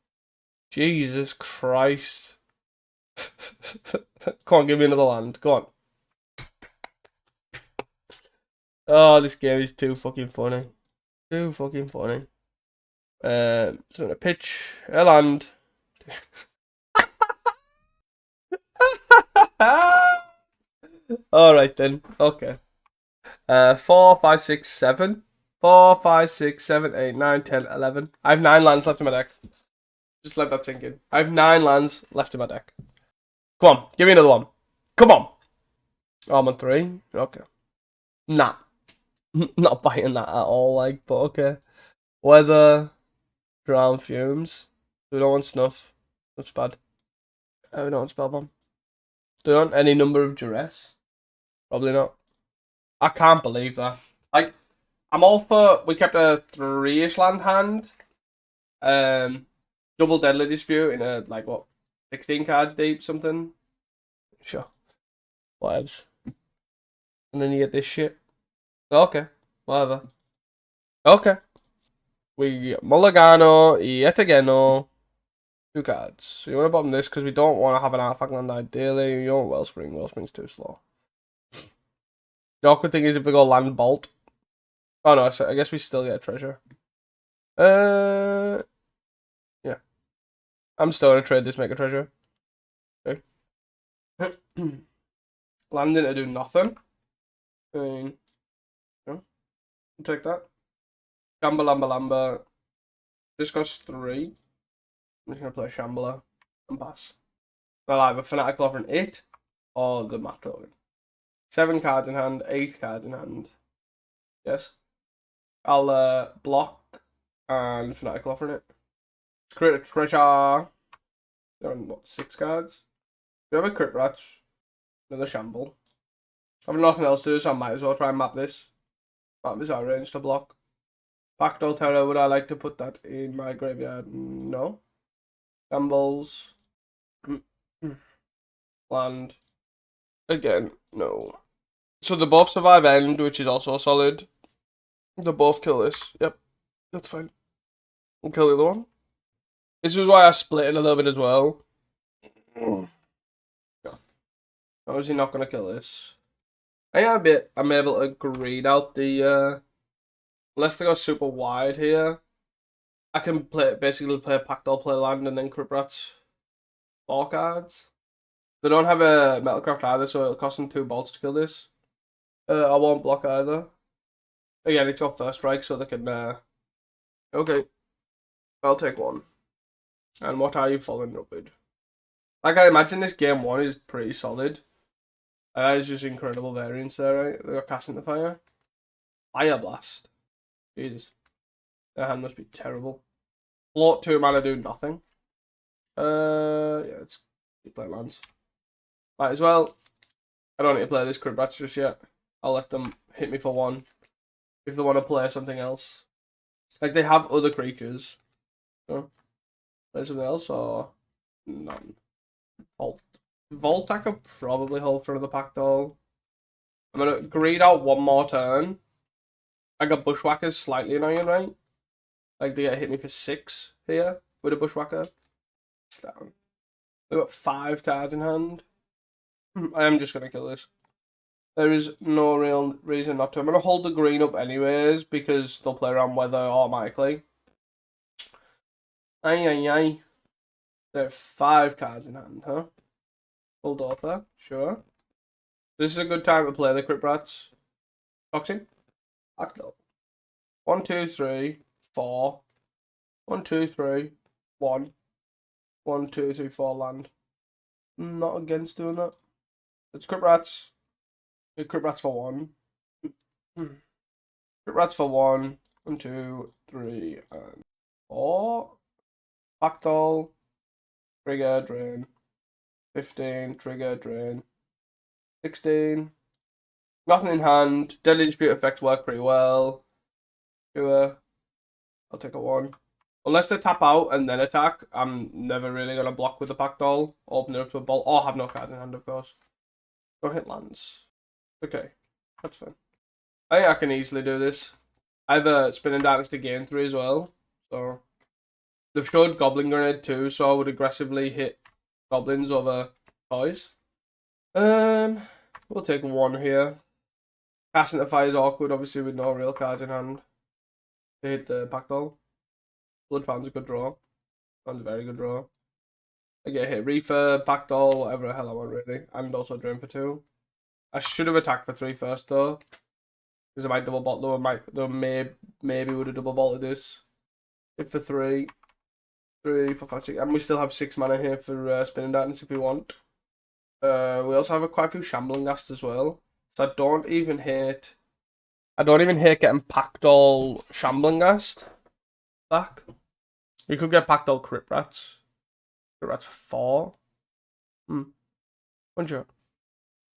Jesus Christ. Come on, give me another land. Go on. Oh, this game is too fucking funny. Too fucking funny. So I'm gonna pitch a land. Alright then. Okay. 4, 5, 6, 7. 4, 5, 6, 7, 8, 9, 10, 11. I have 9 lands left in my deck. Just let that sink in. I have 9 lands left in my deck. Come on, give me another one. Come on. Oh, I'm on 3. Okay. Nah. Not biting that at all, like, but okay. Weather. Drown fumes. Do we don't want snuff. That's bad. We don't want spellbomb. Do we want any number of duress? Probably not. I can't believe that. Like, I'm all for. We kept a 3-ish land hand. Double deadly dispute in a like what 16 cards deep something. Sure. Whatevs. And then you get this shit. Okay. Whatever. Okay. We Mulligano yet again. 2 cards. So you want to bottom this because we don't want to have an artifact land ideally. You don't want Wellspring. Wellspring's too slow. The awkward thing is if we go land bolt. Oh no, so I guess we still get a treasure. Yeah. I'm still gonna trade this mega treasure. Okay. Landing to do nothing. I mean, yeah. I'll take that. Gamba Lamba Lamba. This costs 3. I'm just gonna play Shambler and pass. Well, I have a Fanatic Lover and 8 or the map token. 7 cards in hand, 8 cards in hand. Yes. I'll block and Fanatic Lover in it. Let's create a treasure. They're on what, 6 cards? We have a Crypt Rats. Another Shamble. I have nothing else to do, so I might as well try and map this. Map this out range to block. Pactdoll Terror, would I like to put that in my graveyard? No. Shambles. Land. Again, no. So they both survive end, which is also solid. They both kill this. Yep, that's fine. We'll kill the other one. This is why I split it a little bit as well. Obviously not going to kill this. I'm able to greed out the... unless they go super wide here. I can basically play Pactdoll, play land, and then Crypt Rats 4 cards. They don't have a Metalcraft either, so it'll cost them 2 bolts to kill this. I won't block either. Again, it's got first strike, so they can... Okay. I'll take 1. And what are you following up with? Like, I imagine this game 1 is pretty solid. It's just incredible variance there, right? They got Casting the Fire. Fire Blast. Jesus. Their hand must be terrible. Float 2 mana, do nothing. Yeah, let's keep playing lands. Might as well. I don't need to play this Crypt Rats just yet. I'll let them hit me for 1. If they want to play something else. Like, they have other creatures. So, play something else or none. Vault I could probably hold for another Pactdoll. I'm going to greed out 1 more turn. I got Bushwhackers slightly annoying, right? Like, they get hit me for 6 here with a Bushwhacker. It's down. They've got 5 cards in hand. I am just going to kill this. There is no real reason not to. I'm going to hold the green up anyways because they'll play around weather automatically. Aye. They have 5 cards in hand, huh? Full Daughter, sure. This is a good time to play the Crypt Rats. Boxing. Pactdoll. 1, 2, 3, 4. 1, 2, 3, 1. 1, 2, 3, 4 land. Not against doing that. It's Crypt Rats. Crypt Rats for 1. Crypt Rats for 1. 1, 2, 3, and 4. Pactdoll. Trigger, drain. 15, trigger, drain. 16. Nothing in hand. Deadly Dispute effects work pretty well. Sure. I'll take a 1. Unless they tap out and then attack, I'm never really going to block with the Pactdoll. Open it up to a bolt. Or have no cards in hand, of course. Don't hit lands. Okay. That's fine. I think I can easily do this. I have a Spinning Dynasty Game 3 as well. So they've showed Goblin Grenade too, so I would aggressively hit goblins over toys. We'll take one here. Casting the Fire is awkward, obviously, with no real cards in hand. To hit the Pactdoll. Blood Fountain's a good draw. That's a very good draw. I get hit Refurb, Pactdoll, whatever the hell I want, really. And also Drain for 2. I should have attacked for 3 first, though. Because I might double bolt, though maybe would have double bolted this. Hit for 3. 3, 4, 5, 6. And we still have 6 mana here for Spinning Darkness if we want. We also have quite a few Shambling Ghast as well. So I don't even hate getting Pactdoll Shambling Ghast back. You could get Pactdoll Crypt Rats. Crypt Rats for 4. One shot.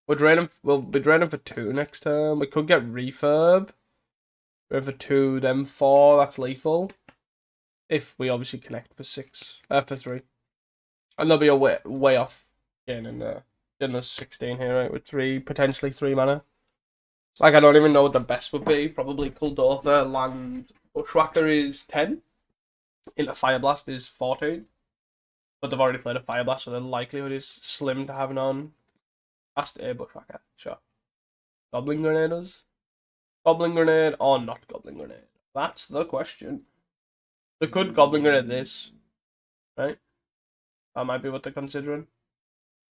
We'll be draining for 2 next turn. We could get Refurb. Drain for 2, then 4. That's lethal. If we obviously connect for 6. For 3. And there'll be a way off again in the 16 here, right? With potentially 3 mana. Like, I don't even know what the best would be. Probably Kuldotha, Land, Bushwhacker is 10. Into Fire Blast is 14. But they've already played a Fire Blast, so the likelihood is slim to have an on. Last A Bushwhacker, sure. Goblin Grenaders? Goblin Grenade or not Goblin Grenade? That's the question. They could Goblin Grenade this, right? That might be what they're considering.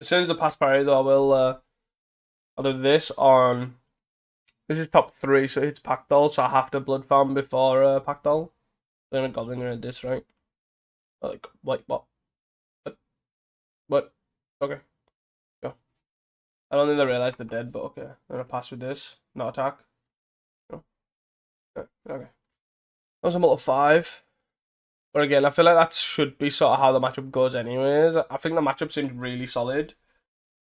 As soon as they pass parry, though, I'll do this on. This is top 3, so it hits Pactdoll, so I have to Blood Fountain before Pactdoll. They're gonna Goblin Grenade this, right? Like, wait, what? What? Okay. Go. I don't think they realize they're dead, but okay. I'm gonna pass with this, not attack. No. Okay. That was a multi 5. But again, I feel like that should be sort of how the matchup goes anyways. I think the matchup seems really solid.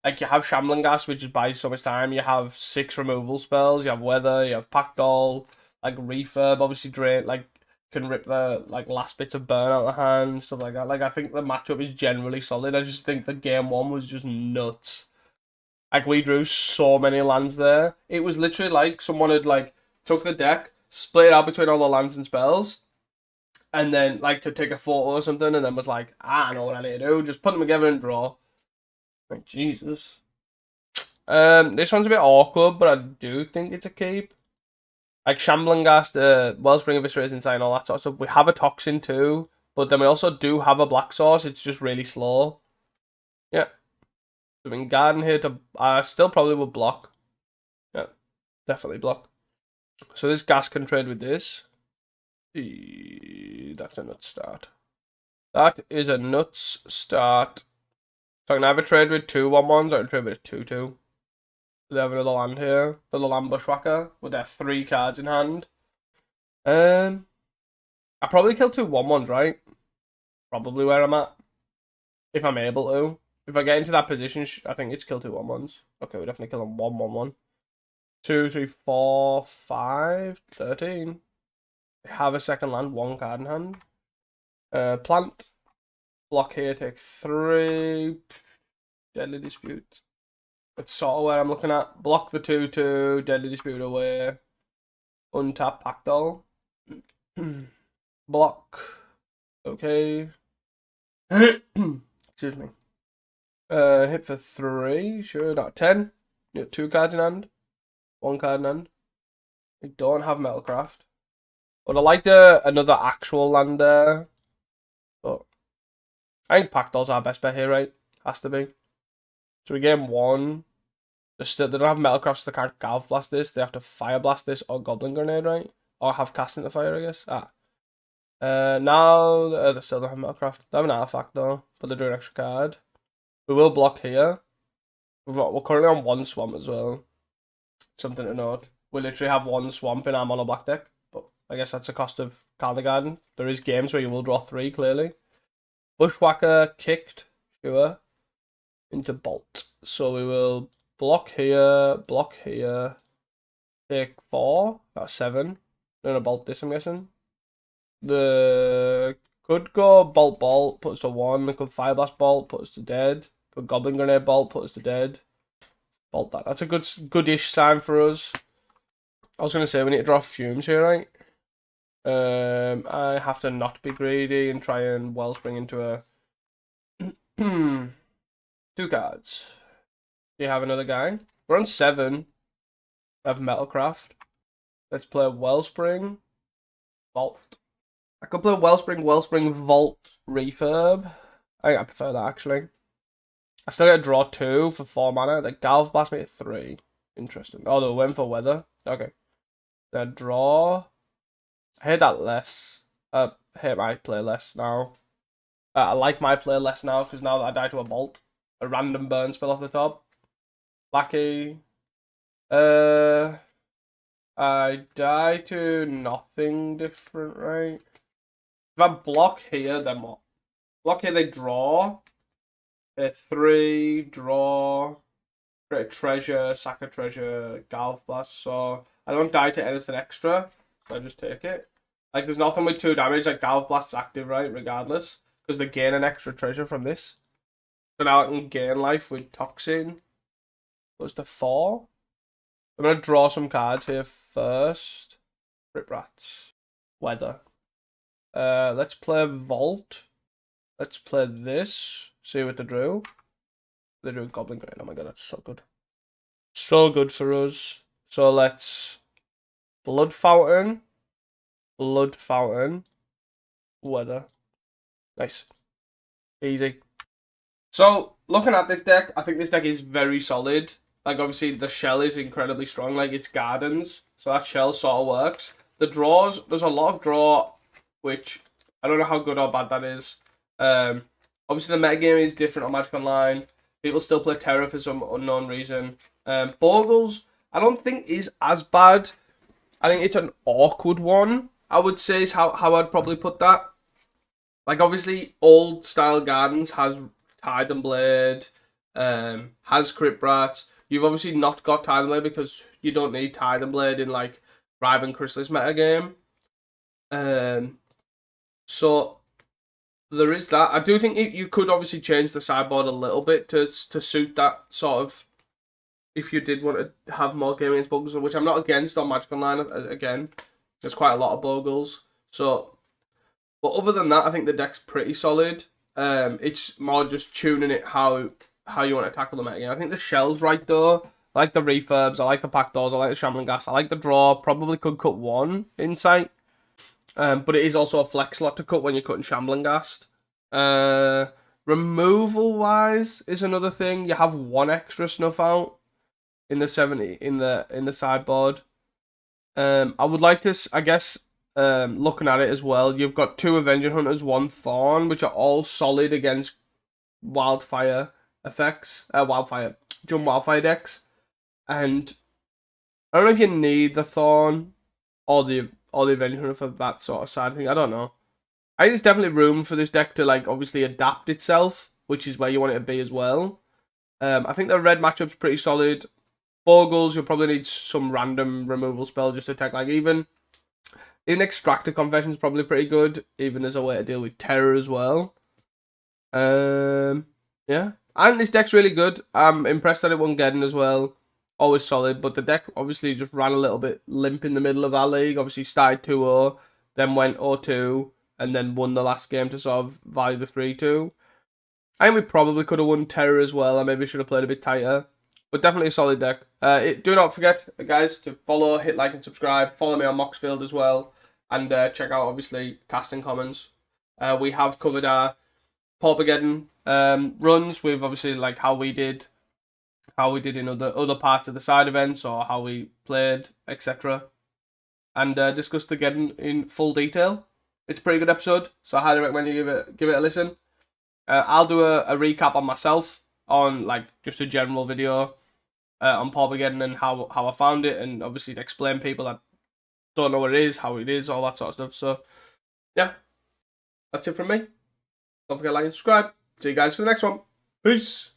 Like, you have Shambling Ghast, which just buys so much time. You have 6 removal spells. You have Weather. You have Pactdoll. Like, Refurb, obviously, Drain, like, can rip the, like, last bits of burn out of the hand, stuff like that. Like, I think the matchup is generally solid. I just think the game 1 was just nuts. Like, we drew so many lands there. It was literally like someone had, like, took the deck, split it out between all the lands and spells, and then, like, to take a photo or something, and then was like, I know what I need to do. Just put them together and draw. Like, Jesus. This one's a bit awkward, but I do think it's a keep. Like, Shambling Ghast, Wellspring of Viscera's Insane, all that sort of stuff. We have a Toxin too, but then we also do have a Black Source. It's just really slow. Yeah. I mean, Garden here to... I still probably would block. Yeah, definitely block. So this Ghast can trade with this. That's a nuts start. That is a nuts start. So I can either trade with 2/1/1s or I can trade with 2/2. They have another land here. Another land Bushwhacker with their 3 cards in hand. I probably kill 2/1/1s, right? Probably where I'm at. If I'm able to. If I get into that position, I think it's kill 2/1/1s. Okay, we definitely kill them 1/1/1. 2, 3, 4, 5, 13. They have a second land, 1 card in hand. Plant. Block here, take 3. Deadly Dispute. It's sort of where I'm looking at. Block the 2/2, Deadly Dispute away. Untap Pactdoll. Block. Okay. Excuse me. Hit for 3, sure, not 10. You got 2 cards in hand. 1 card in hand. We don't have Metalcraft. But I like another actual land there. But I think Pactdoll's our best bet here, right? Has to be. So we game 1. They don't have Metalcraft, so they can't Galv Blast this. They have to Fire Blast this or Goblin Grenade, right? Or have Cast into Fire, I guess. Now they still don't have Metalcraft. They have an artifact though, but they're doing an extra card. We will block here. We're currently on 1 swamp as well. Something to note. We literally have 1 swamp in our mono black deck, but I guess that's the cost of Calendar Garden. There is games where you will draw 3 clearly. Bushwhacker kicked, sure, into Bolt. So we will block here, take 4, that's 7. Then a Bolt this, I'm guessing. The could go Bolt, put us to 1. They could Fire Blast Bolt, put us to dead. Could Goblin Grenade Bolt, put us to dead. Bolt that. That's a goodish sign for us. I was going to say we need to draw Fumes here, right? I have to not be greedy and try and wellspring into a 2 cards. Do you have another guy? We're on 7 of Metalcraft. Let's play Wellspring Vault. I could play Wellspring Vault Refurb. I think I prefer that actually. I still get to draw 2 for 4 mana. The Galv Blast me at 3. Interesting. Oh, they went for weather. Okay. Then draw. I hate that less. I hate my play less now. I like my play less now because now that I die to a Bolt, a random burn spell off the top. Lackey. I die to nothing different, right? If I block here, then what? Block here, they draw. 3, draw. Create a treasure, sack a treasure, Galv Blast. So I don't die to anything extra. So I just take it. Like, there's nothing with 2 damage. Like, Galv Blast's active, right? Regardless. Because they gain an extra treasure from this. So now I can gain life with Toxin. Goes to 4. I'm going to draw some cards here first. Rip Rats. Weather. Let's play Vault. Let's play this. See what they drew. They drew Goblin Grain. Oh my god, that's so good. So good for us. So let's Blood Fountain. Blood Fountain. Weather. Nice. Easy. So, looking at this deck, I think this deck is very solid. Like, obviously, the shell is incredibly strong. Like, it's Gardens. So that shell sort of works. The draws, there's a lot of draw, which I don't know how good or bad that is. Obviously, the metagame is different on Magic Online. People still play Terror for some unknown reason. Bogles, I don't think is as bad. I think it's an awkward one, I would say, is how I'd probably put that. Like, obviously, old style Gardens has Tide and Blade, has Crypt Rats. You've obviously not got Tide and Blade because you don't need Tide and Blade in, like, Riven Chrysalis metagame. So there is that. I do think you could obviously change the sideboard a little bit to suit that sort of, if you did want to have more game against Bogles, which I'm not against on Magic Online. Again, there's quite a lot of Bogles. So, but other than that, I think the deck's pretty solid. It's more just tuning it how you want to tackle the metagame. I think the shell's right though. I like the refurbs, I like the Pactdolls, I like the Shambling Gas, I like the draw. Probably could cut 1 Insight. But it is also a flex slot to cut when you're cutting Shambling Ghast. Removal wise is another thing. You have 1 extra snuff out in the 70 in the sideboard. I would like to, I guess, looking at it as well, you've got 2 Avenging Hunters, 1 Thorn, which are all solid against wildfire effects. Wildfire decks. And I don't know if you need the Thorn or the Avenging Hunter for that sort of side thing. I don't know. I think there's definitely room for this deck to, like, obviously adapt itself, which is where you want it to be as well. I think the red matchup's pretty solid. Bogles, you'll probably need some random removal spell just to attack. Like, even Extractor Confession's probably pretty good, even as a way to deal with Terror as well. Yeah. I think this deck's really good. I'm impressed that it won Geddon as well. Always solid, but the deck obviously just ran a little bit limp in the middle of our league. Obviously started 2-0, then went 0-2, and then won the last game to sort of value the 3-2. I think we probably could have won Terror as well. I maybe should have played a bit tighter. But definitely a solid deck. Do not forget, guys, to follow, hit like and subscribe. Follow me on Moxfield as well. And check out, obviously, Casting Commons. We have covered our Paupergeddon runs with, obviously, like how we did in other parts of the side events, or how we played, etc. And discussed the Geddon in full detail. It's a pretty good episode, so I highly recommend you give it a listen. I'll do a recap on myself, on, like, just a general video on Paupergeddon and how I found it, and obviously to explain people that don't know what it is, how it is, all that sort of stuff. So yeah, that's it from me. Don't forget to like and subscribe. See you guys for the next one. Peace.